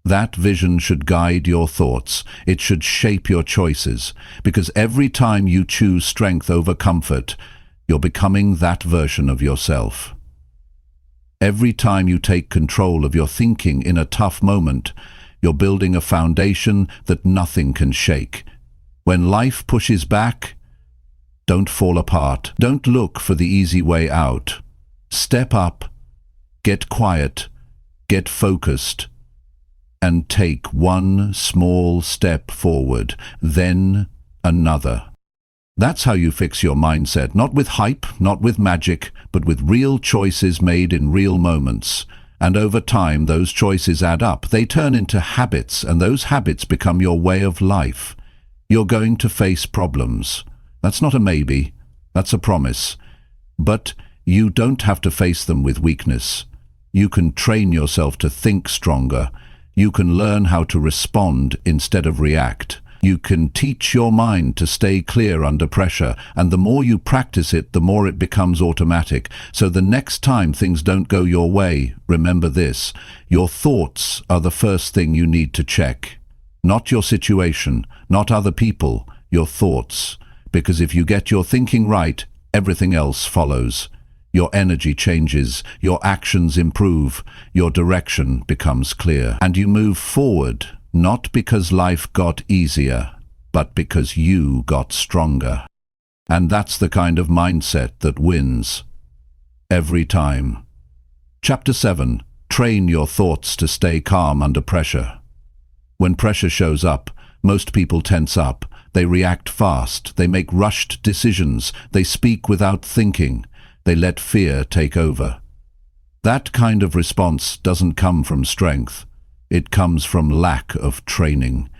That vision should guide your thoughts. It should shape your choices, because every time you choose strength over comfort, you're becoming that version of yourself. Every time you take control of your thinking in a tough moment, you're building a foundation that nothing can shake. When life pushes back, don't fall apart. Don't look for the easy way out. Step up, get quiet, get focused, and take one small step forward, then another. That's how you fix your mindset, not with hype, not with magic, but with real choices made in real moments. And over time, those choices add up. They turn into habits, and those habits become your way of life. You're going to face problems. That's not a maybe, that's a promise. But you don't have to face them with weakness. You can train yourself to think stronger. You can learn how to respond instead of react. You can teach your mind to stay clear under pressure, and the more you practice it, the more it becomes automatic. So the next time things don't go your way, remember this: your thoughts are the first thing you need to check. Not your situation, not other people, your thoughts. Because if you get your thinking right, everything else follows. Your energy changes, your actions improve, your direction becomes clear. And you move forward, not because life got easier, but because you got stronger. And that's the kind of mindset that wins. Every time. Chapter 7. Train your thoughts to stay calm under pressure. When pressure shows up, most people tense up. They react fast. They make rushed decisions. They speak without thinking. They let fear take over. That kind of response doesn't come from strength. It comes from lack of training.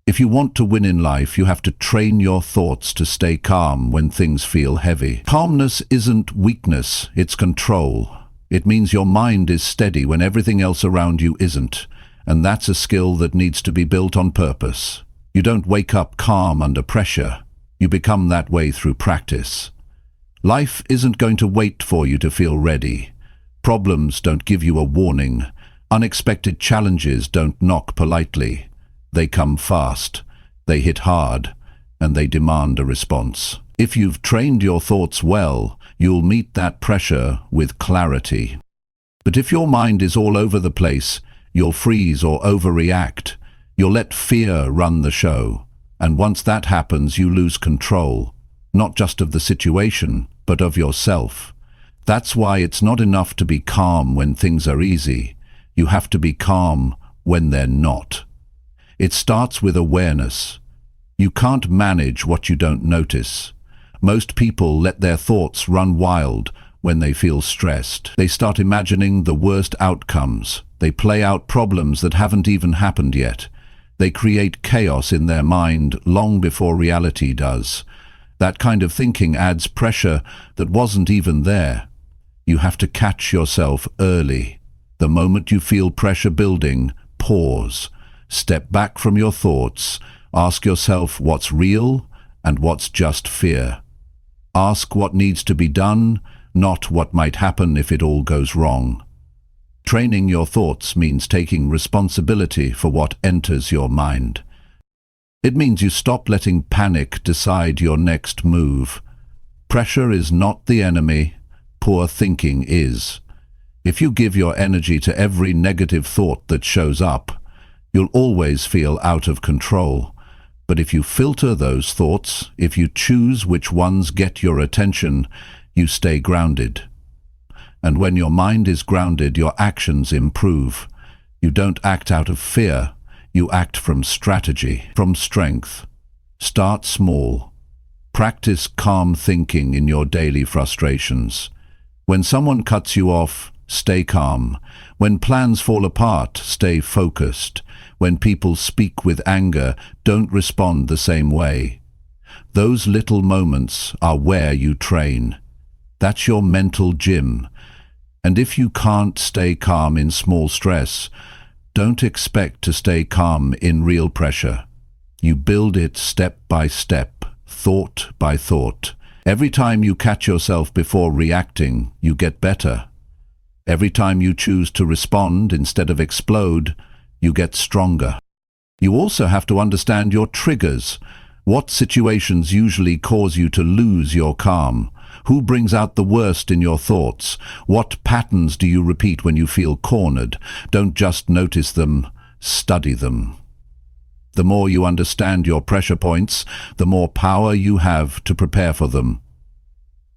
If you want to win in life, you have to train your thoughts to stay calm when things feel heavy. Calmness isn't weakness, it's control. It means your mind is steady when everything else around you isn't. And that's a skill that needs to be built on purpose. You don't wake up calm under pressure. You become that way through practice. Life isn't going to wait for you to feel ready. Problems don't give you a warning. Unexpected challenges don't knock politely. They come fast, they hit hard, and they demand a response. If you've trained your thoughts well, you'll meet that pressure with clarity. But if your mind is all over the place, you'll freeze or overreact. You'll let fear run the show. And once that happens, you lose control, not just of the situation, but of yourself. That's why it's not enough to be calm when things are easy. You have to be calm when they're not. It starts with awareness. You can't manage what you don't notice. Most people let their thoughts run wild when they feel stressed. They start imagining the worst outcomes. They play out problems that haven't even happened yet. They create chaos in their mind long before reality does. That kind of thinking adds pressure that wasn't even there. You have to catch yourself early. The moment you feel pressure building, pause. Step back from your thoughts. Ask yourself what's real and what's just fear. Ask what needs to be done, not what might happen if it all goes wrong. Training your thoughts means taking responsibility for what enters your mind. It means you stop letting panic decide your next move. Pressure is not the enemy. Poor thinking is. If you give your energy to every negative thought that shows up, you'll always feel out of control. But if you filter those thoughts, if you choose which ones get your attention, you stay grounded. And when your mind is grounded, your actions improve. You don't act out of fear, you act from strategy, from strength. Start small. Practice calm thinking in your daily frustrations. When someone cuts you off, stay calm. When plans fall apart, stay focused. When people speak with anger, don't respond the same way. Those little moments are where you train. That's your mental gym. And if you can't stay calm in small stress, don't expect to stay calm in real pressure. You build it step by step, thought by thought. Every time you catch yourself before reacting, you get better. Every time you choose to respond instead of explode, you get stronger. You also have to understand your triggers. What situations usually cause you to lose your calm? Who brings out the worst in your thoughts? What patterns do you repeat when you feel cornered? Don't just notice them, study them. The more you understand your pressure points, the more power you have to prepare for them.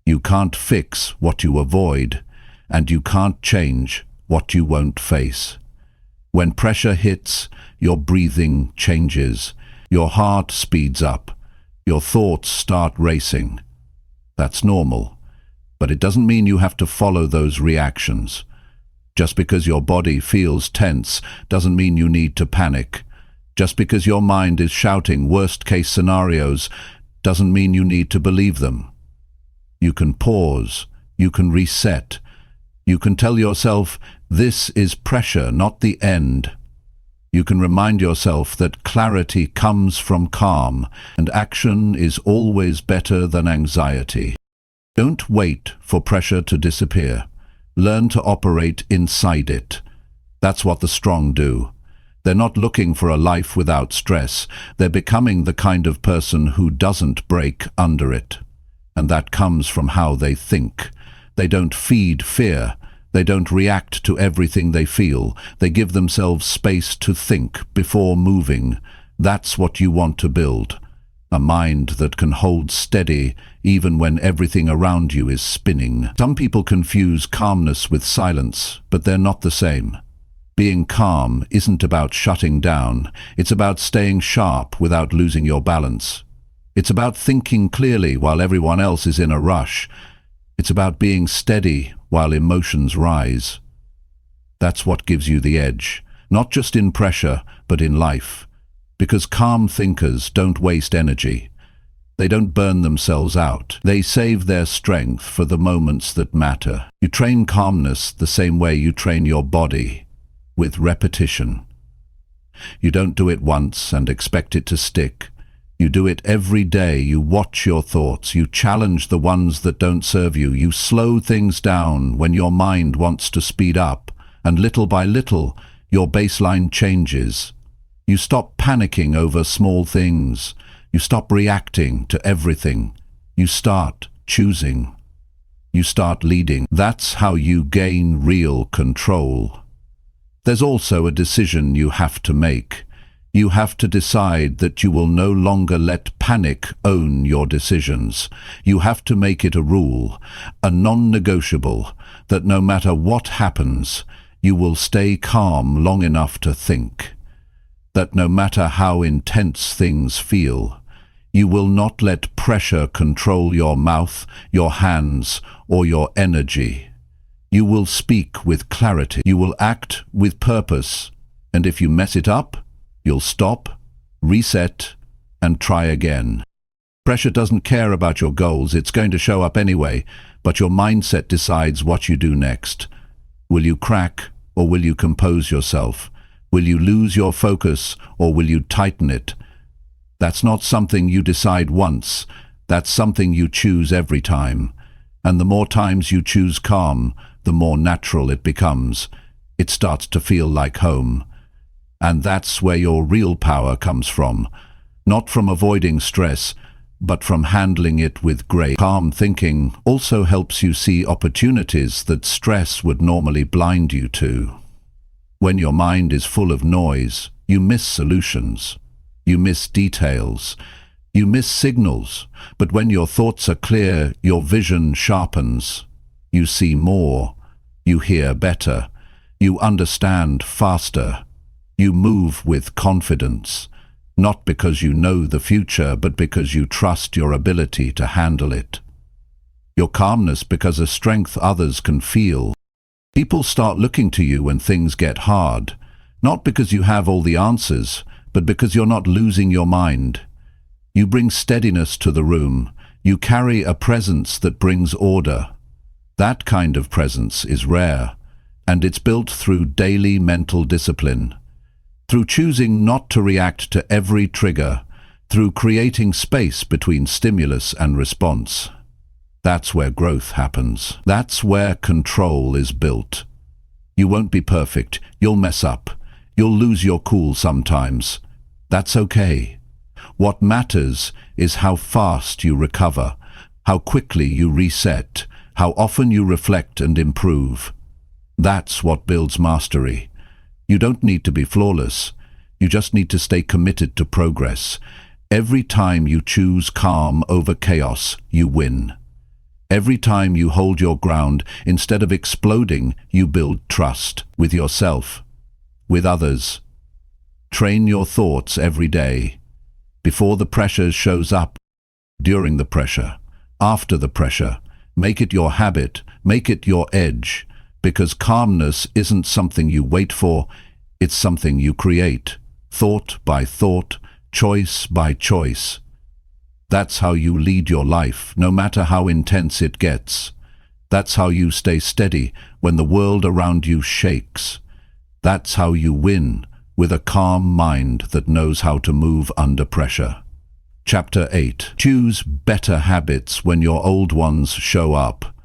You can't fix what you avoid, and you can't change what you won't face. When pressure hits, your breathing changes, your heart speeds up, your thoughts start racing. That's normal, but it doesn't mean you have to follow those reactions. Just because your body feels tense doesn't mean you need to panic. Just because your mind is shouting worst-case scenarios doesn't mean you need to believe them. You can pause, you can reset, you can tell yourself, this is pressure, not the end. You can remind yourself that clarity comes from calm, and action is always better than anxiety. Don't wait for pressure to disappear. Learn to operate inside it. That's what the strong do. They're not looking for a life without stress. They're becoming the kind of person who doesn't break under it. And that comes from how they think. They don't feed fear. They don't react to everything they feel. They give themselves space to think before moving. That's what you want to build. A mind that can hold steady even when everything around you is spinning. Some people confuse calmness with silence, but they're not the same. Being calm isn't about shutting down. It's about staying sharp without losing your balance. It's about thinking clearly while everyone else is in a rush. It's about being steady while emotions rise. That's what gives you the edge, not just in pressure, but in life. Because calm thinkers don't waste energy. They don't burn themselves out. They save their strength for the moments that matter. You train calmness the same way you train your body, with repetition. You don't do it once and expect it to stick. You do it every day. You watch your thoughts. You challenge the ones that don't serve you. You slow things down when your mind wants to speed up. And little by little, your baseline changes. You stop panicking over small things. You stop reacting to everything. You start choosing. You start leading. That's how you gain real control. There's also a decision you have to make. You have to decide that you will no longer let panic own your decisions. You have to make it a rule, a non-negotiable, that no matter what happens, you will stay calm long enough to think. That no matter how intense things feel, you will not let pressure control your mouth, your hands, or your energy. You will speak with clarity. You will act with purpose. And if you mess it up, you'll stop, reset, and try again. Pressure doesn't care about your goals. It's going to show up anyway, but your mindset decides what you do next. Will you crack, or will you compose yourself? Will you lose your focus, or will you tighten it? That's not something you decide once. That's something you choose every time. And the more times you choose calm, the more natural it becomes. It starts to feel like home. And that's where your real power comes from. Not from avoiding stress, but from handling it with grace. Calm thinking also helps you see opportunities that stress would normally blind you to. When your mind is full of noise, you miss solutions. You miss details. You miss signals. But when your thoughts are clear, your vision sharpens. You see more. You hear better. You understand faster. You move with confidence. Not because you know the future, but because you trust your ability to handle it. Your calmness becomes a strength others can feel. People start looking to you when things get hard, not because you have all the answers, but because you're not losing your mind. You bring steadiness to the room. You carry a presence that brings order. That kind of presence is rare, and it's built through daily mental discipline. Through choosing not to react to every trigger, through creating space between stimulus and response. That's where growth happens. That's where control is built. You won't be perfect. You'll mess up. You'll lose your cool sometimes. That's okay. What matters is how fast you recover, how quickly you reset, how often you reflect and improve. That's what builds mastery. You don't need to be flawless. You just need to stay committed to progress. Every time you choose calm over chaos, you win. Every time you hold your ground, instead of exploding, you build trust with yourself, with others. Train your thoughts every day. Before the pressure shows up, during the pressure, after the pressure. Make it your habit, make it your edge. Because calmness isn't something you wait for, it's something you create, thought by thought, choice by choice. That's how you lead your life, no matter how intense it gets. That's how you stay steady when the world around you shakes. That's how you win, with a calm mind that knows how to move under pressure. Chapter 8. Choose better habits when your old ones show up.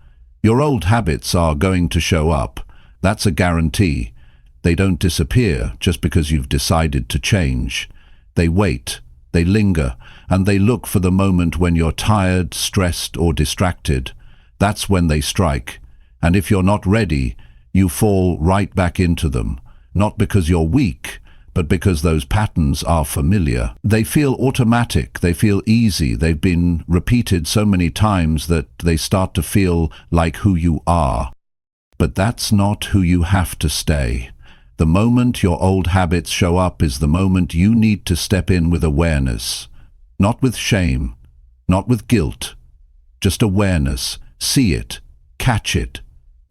Your old habits are going to show up. That's a guarantee. They don't disappear just because you've decided to change. They wait, they linger, and they look for the moment when you're tired, stressed, or distracted. That's when they strike. And if you're not ready, you fall right back into them. Not because you're weak, but because those patterns are familiar. They feel automatic, they feel easy, they've been repeated so many times that they start to feel like who you are. But that's not who you have to stay. The moment your old habits show up is the moment you need to step in with awareness. Not with shame, not with guilt. Just awareness. See it, catch it.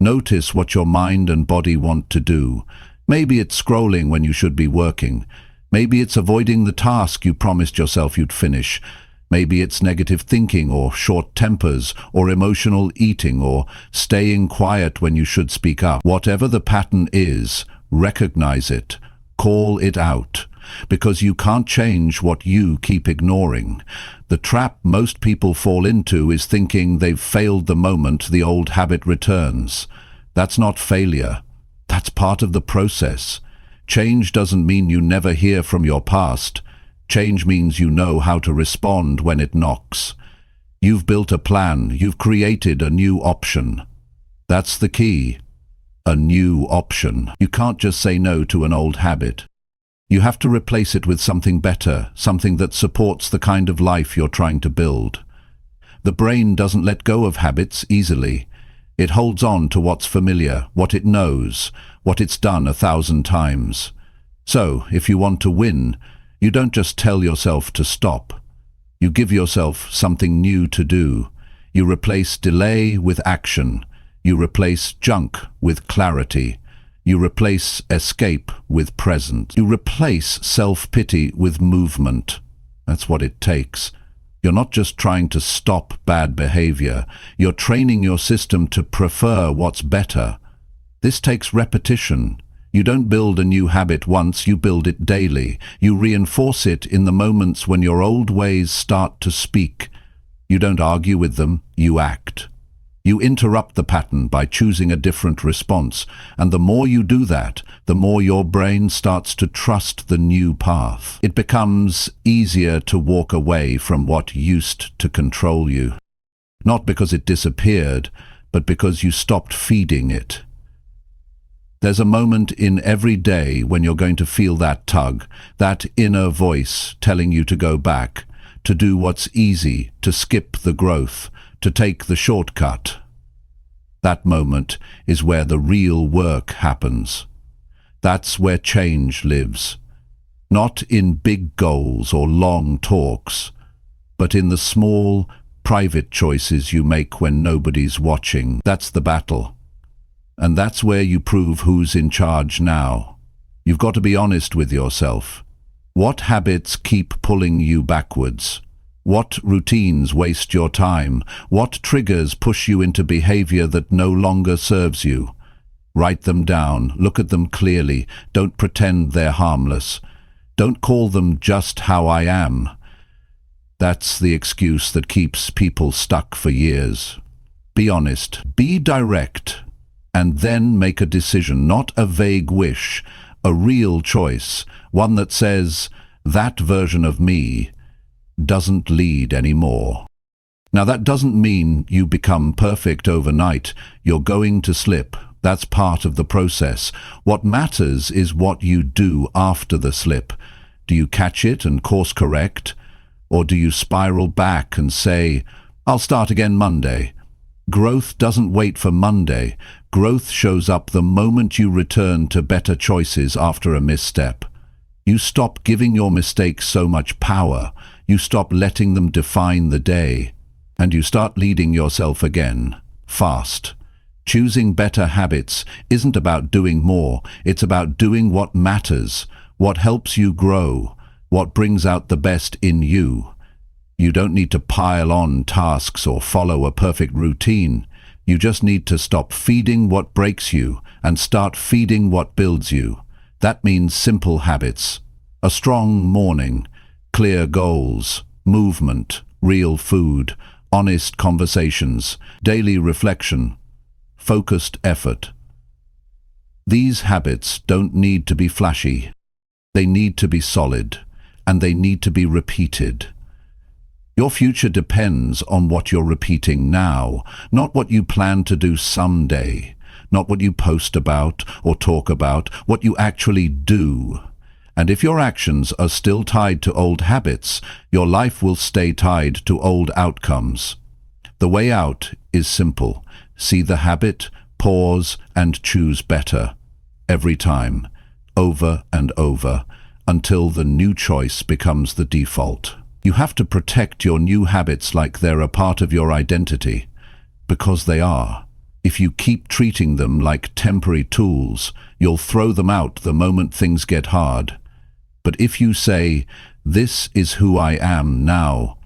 Notice what your mind and body want to do. Maybe it's scrolling when you should be working. Maybe it's avoiding the task you promised yourself you'd finish. Maybe it's negative thinking or short tempers or emotional eating or staying quiet when you should speak up. Whatever the pattern is, recognize it. Call it out. Because you can't change what you keep ignoring. The trap most people fall into is thinking they've failed the moment the old habit returns. That's not failure. That's part of the process. Change doesn't mean you never hear from your past. Change means you know how to respond when it knocks. You've built a plan. You've created a new option. That's the key. A new option. You can't just say no to an old habit. You have to replace it with something better, something that supports the kind of life you're trying to build. The brain doesn't let go of habits easily. It holds on to what's familiar, what it knows, what it's done 1,000 times. So, if you want to win, you don't just tell yourself to stop. You give yourself something new to do. You replace delay with action. You replace junk with clarity. You replace escape with presence. You replace self-pity with movement. That's what it takes. You're not just trying to stop bad behavior. You're training your system to prefer what's better. This takes repetition. You don't build a new habit once, you build it daily. You reinforce it in the moments when your old ways start to speak. You don't argue with them, you act. You interrupt the pattern by choosing a different response, and the more you do that, the more your brain starts to trust the new path. It becomes easier to walk away from what used to control you. Not because it disappeared, but because you stopped feeding it. There's a moment in every day when you're going to feel that tug, that inner voice telling you to go back, to do what's easy, to skip the growth, to take the shortcut. That moment is where the real work happens. That's where change lives. Not in big goals or long talks, but in the small, private choices you make when nobody's watching. That's the battle. And that's where you prove who's in charge now. You've got to be honest with yourself. What habits keep pulling you backwards? What routines waste your time? What triggers push you into behavior that no longer serves you? Write them down, look at them clearly, don't pretend they're harmless. Don't call them just how I am. That's the excuse that keeps people stuck for years. Be honest, be direct, and then make a decision, not a vague wish, a real choice, one that says, that version of me doesn't lead anymore. Now that doesn't mean you become perfect overnight. You're going to slip. That's part of the process. What matters is what you do after the slip. Do you catch it and course correct? Or do you spiral back and say, I'll start again Monday? Growth doesn't wait for Monday. Growth shows up the moment you return to better choices after a misstep. You stop giving your mistakes so much power. You stop letting them define the day. And you start leading yourself again, fast. Choosing better habits isn't about doing more. It's about doing what matters, what helps you grow, what brings out the best in you. You don't need to pile on tasks or follow a perfect routine. You just need to stop feeding what breaks you and start feeding what builds you. That means simple habits, a strong morning, clear goals, movement, real food, honest conversations, daily reflection, focused effort. These habits don't need to be flashy. They need to be solid, and they need to be repeated. Your future depends on what you're repeating now, not what you plan to do someday, not what you post about or talk about, what you actually do. And if your actions are still tied to old habits, your life will stay tied to old outcomes. The way out is simple. See the habit, pause, and choose better. Every time, over and over, until the new choice becomes the default. You have to protect your new habits like they're a part of your identity, because they are. If you keep treating them like temporary tools, you'll throw them out the moment things get hard. But if you say, this is who I am now,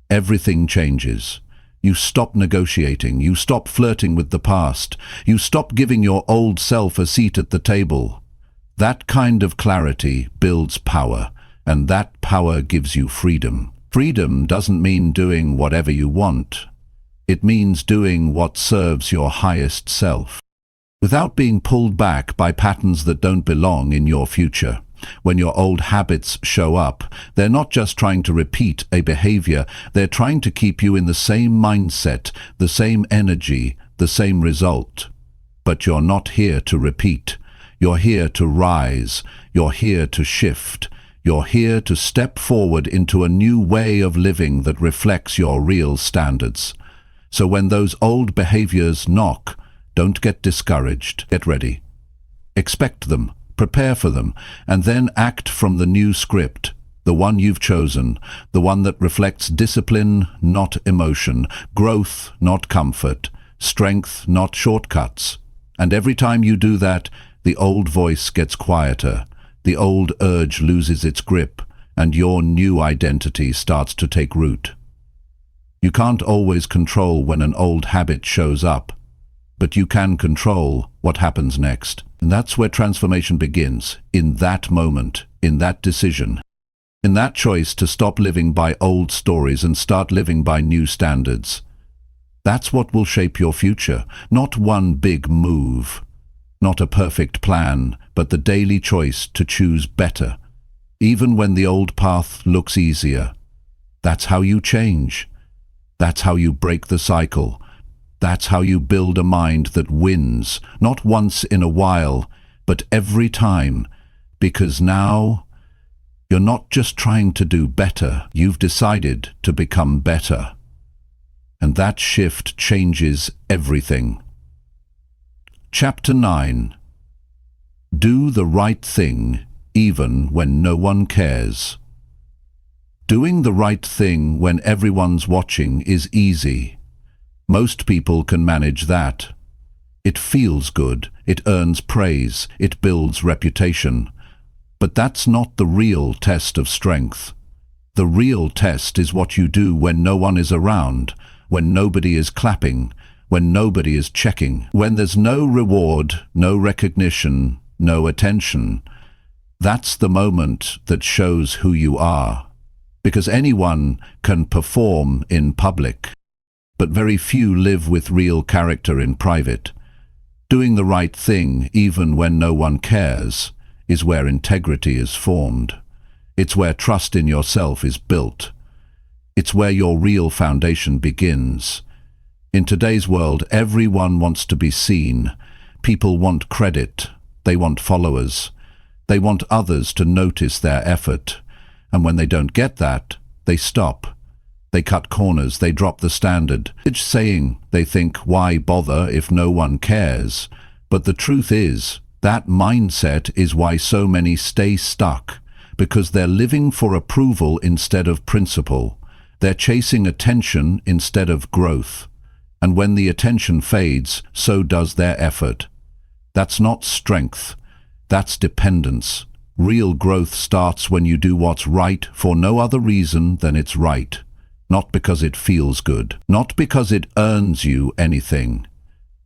everything changes. You stop negotiating, you stop flirting with the past, you stop giving your old self a seat at the table. That kind of clarity builds power, and that power gives you freedom. Freedom doesn't mean doing whatever you want. It means doing what serves your highest self, without being pulled back by patterns that don't belong in your future. When your old habits show up, they're not just trying to repeat a behavior, they're trying to keep you in the same mindset, the same energy, the same result. But you're not here to repeat. You're here to rise. You're here to shift. You're here to step forward into a new way of living that reflects your real standards. So when those old behaviors knock, don't get discouraged. Get ready. Expect them. Prepare for them, and then act from the new script, the one you've chosen, the one that reflects discipline, not emotion, growth, not comfort, strength, not shortcuts. And every time you do that, the old voice gets quieter, the old urge loses its grip, and your new identity starts to take root. You can't always control when an old habit shows up, but you can control what happens next. And that's where transformation begins, in that moment, in that decision, in that choice to stop living by old stories and start living by new standards. That's what will shape your future, not one big move, not a perfect plan, but the daily choice to choose better, even when the old path looks easier. That's how you change. That's how you break the cycle. That's how you build a mind that wins, not once in a while, but every time, because now you're not just trying to do better, you've decided to become better. And that shift changes everything. Chapter 9. Do the right thing even when no one cares. Doing the right thing when everyone's watching is easy. Most people can manage that. It feels good, it earns praise, it builds reputation. But that's not the real test of strength. The real test is what you do when no one is around, when nobody is clapping, when nobody is checking, when there's no reward, no recognition, no attention. That's the moment that shows who you are. Because anyone can perform in public, but very few live with real character in private. Doing the right thing, even when no one cares, is where integrity is formed. It's where trust in yourself is built. It's where your real foundation begins. In today's world, everyone wants to be seen. People want credit. They want followers. They want others to notice their effort. And when they don't get that, they stop. They cut corners. They drop the standard. It's saying they think, why bother if no one cares? But the truth is, that mindset is why so many stay stuck, because they're living for approval instead of principle. They're chasing attention instead of growth. And when the attention fades, so does their effort. That's not strength. That's dependence. Real growth starts when you do what's right for no other reason than it's right. Not because it feels good. Not because it earns you anything.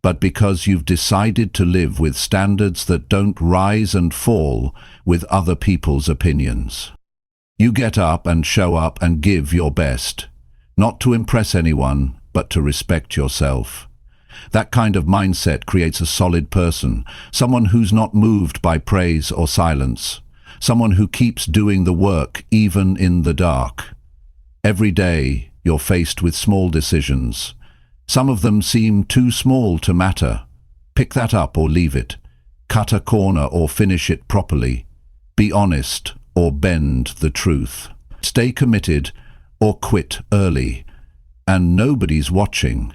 But because you've decided to live with standards that don't rise and fall with other people's opinions. You get up and show up and give your best. Not to impress anyone, but to respect yourself. That kind of mindset creates a solid person, someone who's not moved by praise or silence, someone who keeps doing the work even in the dark. Every day, you're faced with small decisions. Some of them seem too small to matter. Pick that up or leave it. Cut a corner or finish it properly. Be honest or bend the truth. Stay committed or quit early. And nobody's watching.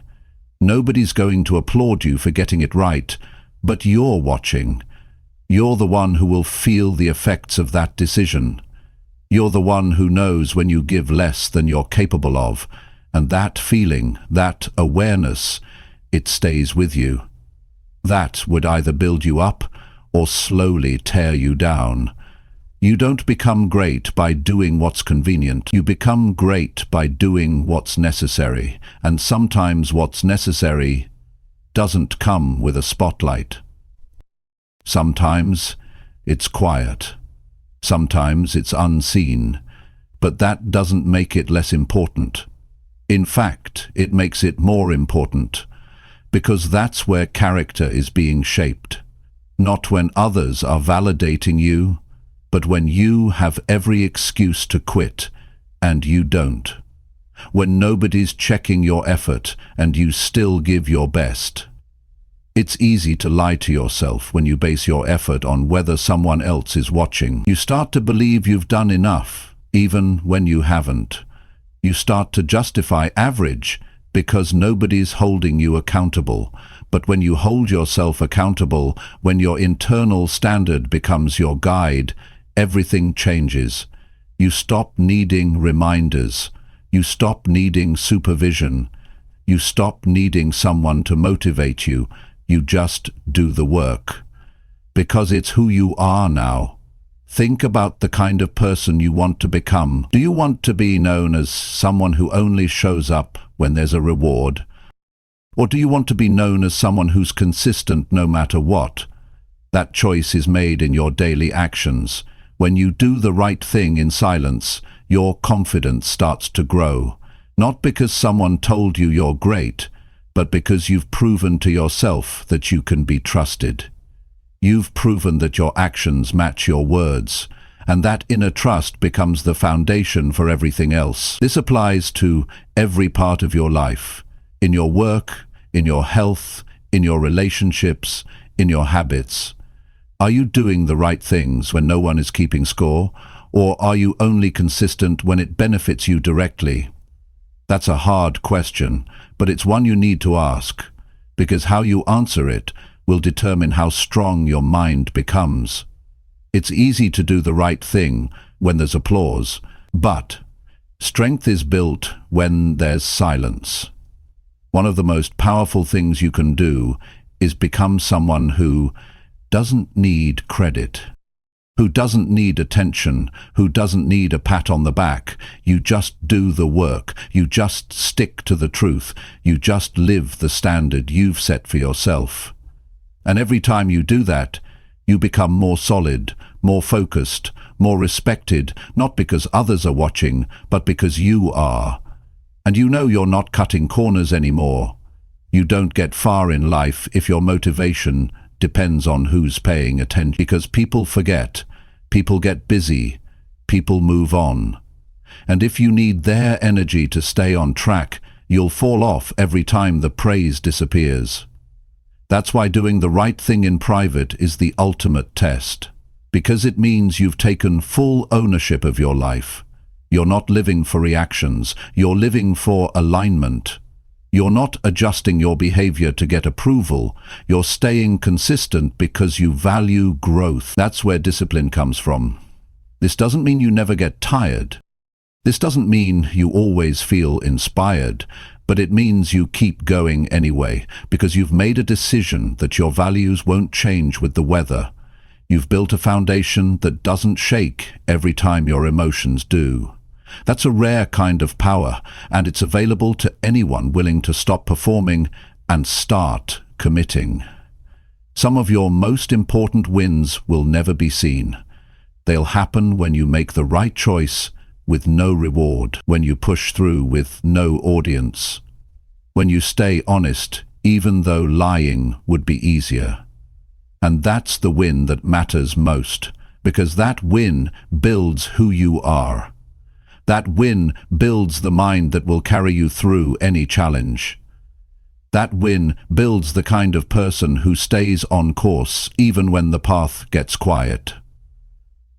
Nobody's going to applaud you for getting it right, but you're watching. You're the one who will feel the effects of that decision. You're the one who knows when you give less than you're capable of, and that feeling, that awareness, it stays with you. That would either build you up or slowly tear you down. You don't become great by doing what's convenient. You become great by doing what's necessary. And sometimes what's necessary doesn't come with a spotlight. Sometimes it's quiet. Sometimes it's unseen. But that doesn't make it less important. In fact, it makes it more important. Because that's where character is being shaped. Not when others are validating you, but when you have every excuse to quit, and you don't. When nobody's checking your effort, and you still give your best. It's easy to lie to yourself when you base your effort on whether someone else is watching. You start to believe you've done enough, even when you haven't. You start to justify average, because nobody's holding you accountable. But when you hold yourself accountable, when your internal standard becomes your guide, everything changes. You stop needing reminders. You stop needing supervision. You stop needing someone to motivate you. You just do the work. Because it's who you are now. Think about the kind of person you want to become. Do you want to be known as someone who only shows up when there's a reward? Or do you want to be known as someone who's consistent no matter what? That choice is made in your daily actions. When you do the right thing in silence, your confidence starts to grow. Not because someone told you you're great, but because you've proven to yourself that you can be trusted. You've proven that your actions match your words, and that inner trust becomes the foundation for everything else. This applies to every part of your life, in your work, in your health, in your relationships, in your habits. Are you doing the right things when no one is keeping score? Or are you only consistent when it benefits you directly? That's a hard question, but it's one you need to ask, because how you answer it will determine how strong your mind becomes. It's easy to do the right thing when there's applause, but strength is built when there's silence. One of the most powerful things you can do is become someone who doesn't need credit, who doesn't need attention, who doesn't need a pat on the back. You just do the work. You just stick to the truth. You just live the standard you've set for yourself. And every time you do that, you become more solid, more focused, more respected, not because others are watching, but because you are. And you know you're not cutting corners anymore. You don't get far in life if your motivation depends on who's paying attention, because people forget, people get busy, people move on. And if you need their energy to stay on track, you'll fall off every time the praise disappears. That's why doing the right thing in private is the ultimate test, because it means you've taken full ownership of your life. You're not living for reactions, you're living for alignment. You're not adjusting your behavior to get approval. You're staying consistent because you value growth. That's where discipline comes from. This doesn't mean you never get tired. This doesn't mean you always feel inspired, but it means you keep going anyway, because you've made a decision that your values won't change with the weather. You've built a foundation that doesn't shake every time your emotions do. That's a rare kind of power, and it's available to anyone willing to stop performing and start committing. Some of your most important wins will never be seen. They'll happen when you make the right choice with no reward, when you push through with no audience, when you stay honest even though lying would be easier. And that's the win that matters most, because that win builds who you are. That win builds the mind that will carry you through any challenge. That win builds the kind of person who stays on course even when the path gets quiet.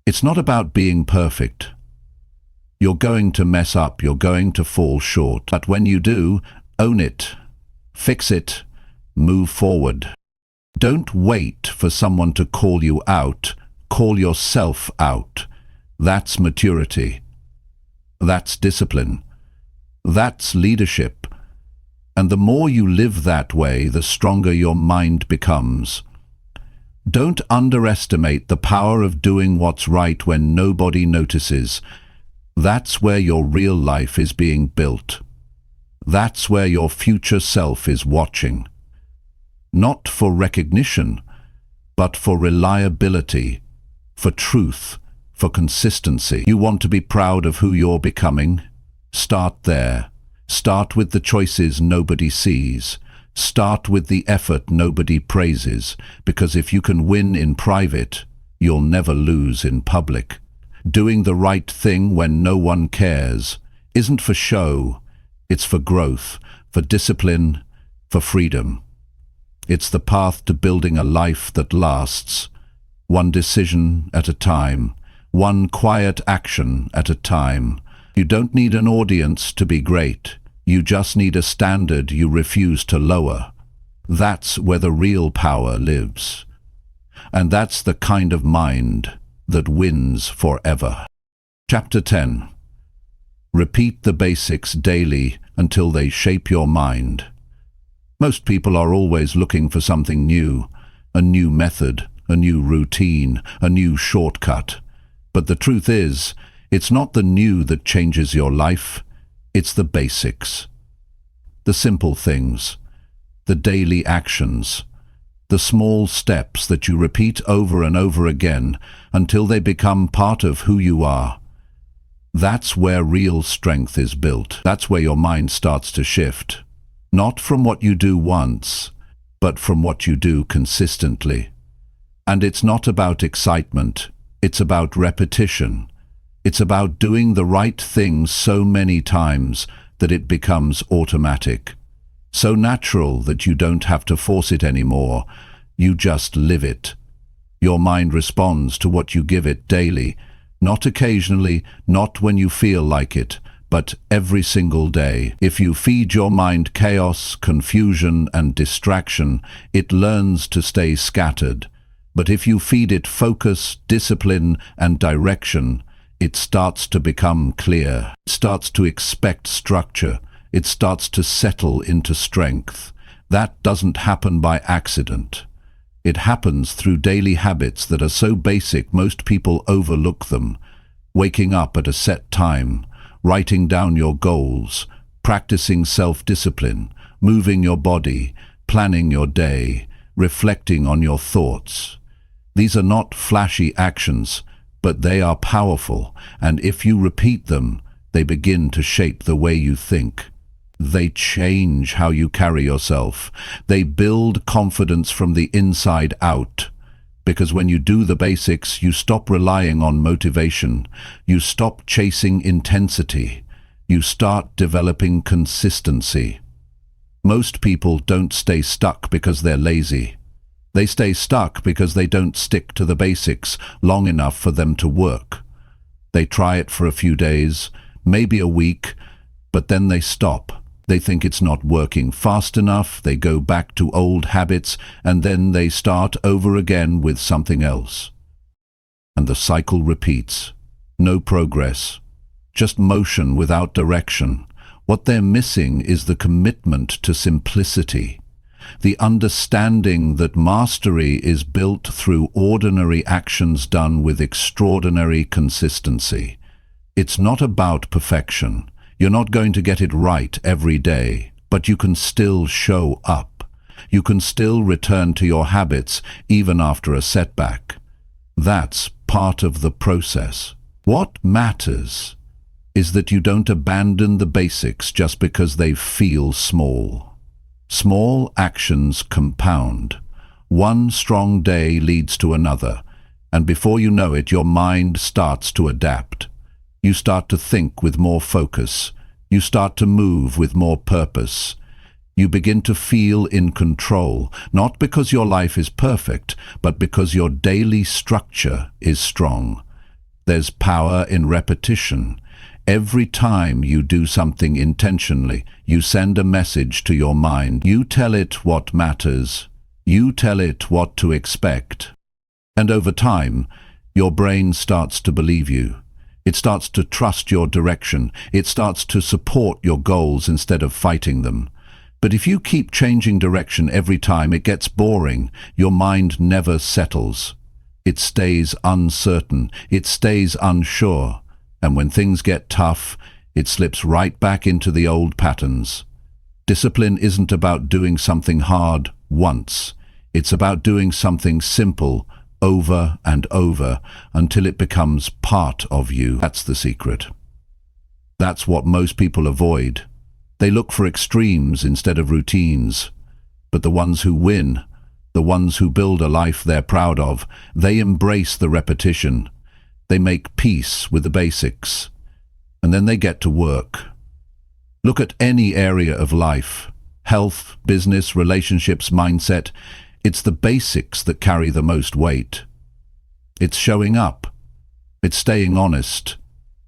It's not about being perfect. You're going to mess up, you're going to fall short. But when you do, own it, fix it, move forward. Don't wait for someone to call you out. Call yourself out. That's maturity. That's discipline. That's leadership. And the more you live that way, the stronger your mind becomes. Don't underestimate the power of doing what's right when nobody notices. That's where your real life is being built. That's where your future self is watching. Not for recognition, but for reliability, for truth, for consistency. You want to be proud of who you're becoming? Start there. Start with the choices nobody sees. Start with the effort nobody praises, because if you can win in private, you'll never lose in public. Doing the right thing when no one cares isn't for show, it's for growth, for discipline, for freedom. It's the path to building a life that lasts, one decision at a time, one quiet action at a time. You don't need an audience to be great. You just need a standard you refuse to lower. That's where the real power lives. And that's the kind of mind that wins forever. Chapter 10. Repeat the basics daily until they shape your mind. Most people are always looking for something new, a new method, a new routine, a new shortcut. But the truth is, it's not the new that changes your life, it's the basics. The simple things, the daily actions, the small steps that you repeat over and over again until they become part of who you are. That's where real strength is built. That's where your mind starts to shift. Not from what you do once, but from what you do consistently. And it's not about excitement. It's about repetition. It's about doing the right thing so many times that it becomes automatic. So natural that you don't have to force it anymore. You just live it. Your mind responds to what you give it daily, not occasionally, not when you feel like it, but every single day. If you feed your mind chaos, confusion, and distraction, it learns to stay scattered. But if you feed it focus, discipline, and direction, it starts to become clear. It starts to expect structure. It starts to settle into strength. That doesn't happen by accident. It happens through daily habits that are so basic most people overlook them. Waking up at a set time, writing down your goals, practicing self-discipline, moving your body, planning your day, reflecting on your thoughts. These are not flashy actions, but they are powerful, and if you repeat them, they begin to shape the way you think. They change how you carry yourself. They build confidence from the inside out. Because when you do the basics, you stop relying on motivation. You stop chasing intensity. You start developing consistency. Most people don't stay stuck because they're lazy. They stay stuck because they don't stick to the basics long enough for them to work. They try it for a few days, maybe a week, but then they stop. They think it's not working fast enough, they go back to old habits, and then they start over again with something else. And the cycle repeats. No progress. Just motion without direction. What they're missing is the commitment to simplicity. The understanding that mastery is built through ordinary actions done with extraordinary consistency. It's not about perfection. You're not going to get it right every day, but you can still show up. You can still return to your habits even after a setback. That's part of the process. What matters is that you don't abandon the basics just because they feel small. Small actions compound. One strong day leads to another, and before you know it, your mind starts to adapt. You start to think with more focus. You start to move with more purpose. You begin to feel in control, not because your life is perfect, but because your daily structure is strong. There's power in repetition. Every time you do something intentionally, you send a message to your mind. You tell it what matters. You tell it what to expect. And over time, your brain starts to believe you. It starts to trust your direction. It starts to support your goals instead of fighting them. But if you keep changing direction every time, it gets boring. Your mind never settles. It stays uncertain. It stays unsure. And when things get tough, it slips right back into the old patterns. Discipline isn't about doing something hard once. It's about doing something simple over and over until it becomes part of you. That's the secret. That's what most people avoid. They look for extremes instead of routines. But the ones who win, the ones who build a life they're proud of, they embrace the repetition. They make peace with the basics. And then they get to work. Look at any area of life. Health, business, relationships, mindset. It's the basics that carry the most weight. It's showing up. It's staying honest.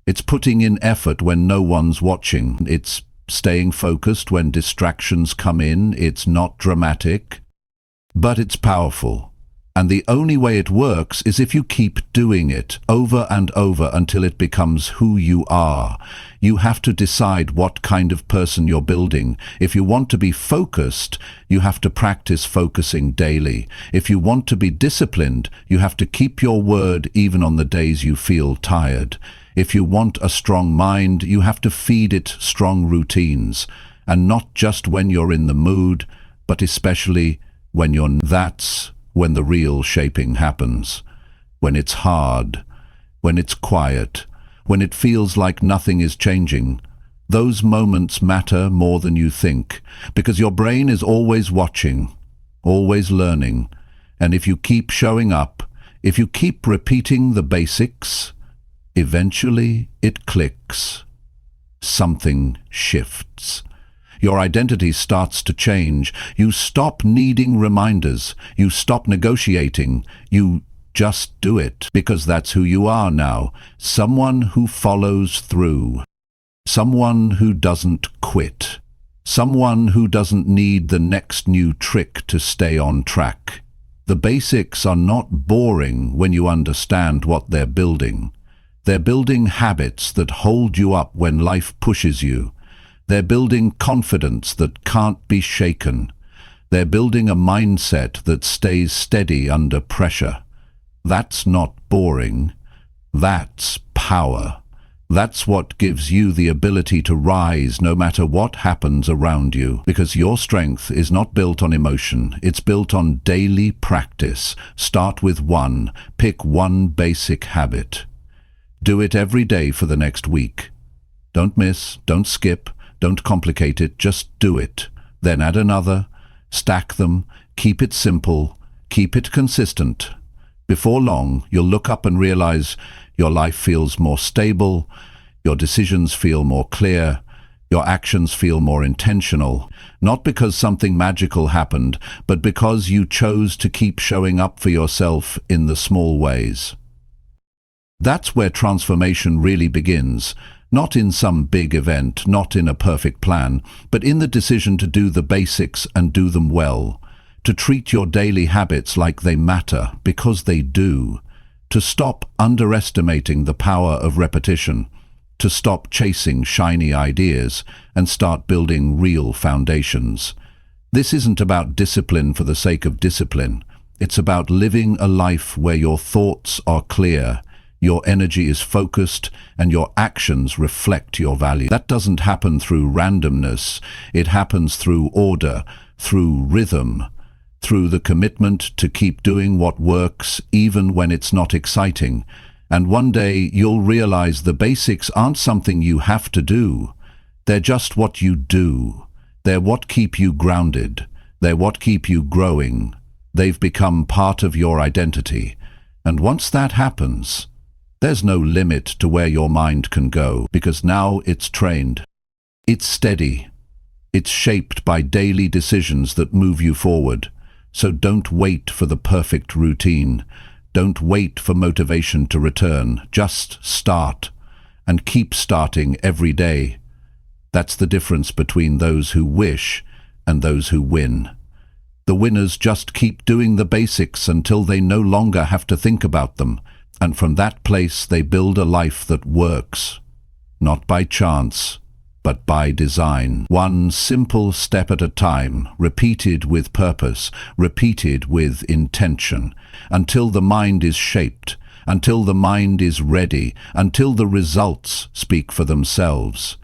It's putting in effort when no one's watching. It's staying focused when distractions come in. It's not dramatic, but it's powerful. And the only way it works is if you keep doing it over and over until it becomes who you are. You have to decide what kind of person you're building. If you want to be focused, you have to practice focusing daily. If you want to be disciplined, you have to keep your word even on the days you feel tired. If you want a strong mind, you have to feed it strong routines. And not just when you're in the mood, but especially when you're not. That's when the real shaping happens. When it's hard, when it's quiet, when it feels like nothing is changing. Those moments matter more than you think, because your brain is always watching, always learning. And if you keep showing up, if you keep repeating the basics, eventually it clicks. Something shifts. Your identity starts to change. You stop needing reminders. You stop negotiating. You Just do it, because that's who you are now. Someone who follows through. Someone who doesn't quit. Someone who doesn't need the next new trick to stay on track. The basics are not boring when you understand what they're building. They're building habits that hold you up when life pushes you. They're building confidence that can't be shaken. They're building a mindset that stays steady under pressure. That's not boring. That's power. That's what gives you the ability to rise no matter what happens around you. Because your strength is not built on emotion, it's built on daily practice. Start with one. Pick one basic habit. Do it every day for the next week. Don't miss, don't skip, don't complicate it, just do it. Then add another, stack them, keep it simple, keep it consistent. Before long, you'll look up and realize your life feels more stable, your decisions feel more clear, your actions feel more intentional, not because something magical happened, but because you chose to keep showing up for yourself in the small ways. That's where transformation really begins, not in some big event, not in a perfect plan, but in the decision to do the basics and do them well. To treat your daily habits like they matter, because they do. To stop underestimating the power of repetition. To stop chasing shiny ideas and start building real foundations. This isn't about discipline for the sake of discipline. It's about living a life where your thoughts are clear, your energy is focused, and your actions reflect your value. That doesn't happen through randomness. It happens through order, through rhythm, through the commitment to keep doing what works even when it's not exciting. And one day you'll realize the basics aren't something you have to do. They're just what you do. They're what keep you grounded. They're what keep you growing. They've become part of your identity. And once that happens, there's no limit to where your mind can go, because now it's trained. It's steady. It's shaped by daily decisions that move you forward. So don't wait for the perfect routine. Don't wait for motivation to return. Just start, and keep starting every day. That's the difference between those who wish and those who win. The winners just keep doing the basics until they no longer have to think about them, and from that place they build a life that works, not by chance, but by design. One simple step at a time, repeated with purpose, repeated with intention, until the mind is shaped, until the mind is ready, until the results speak for themselves.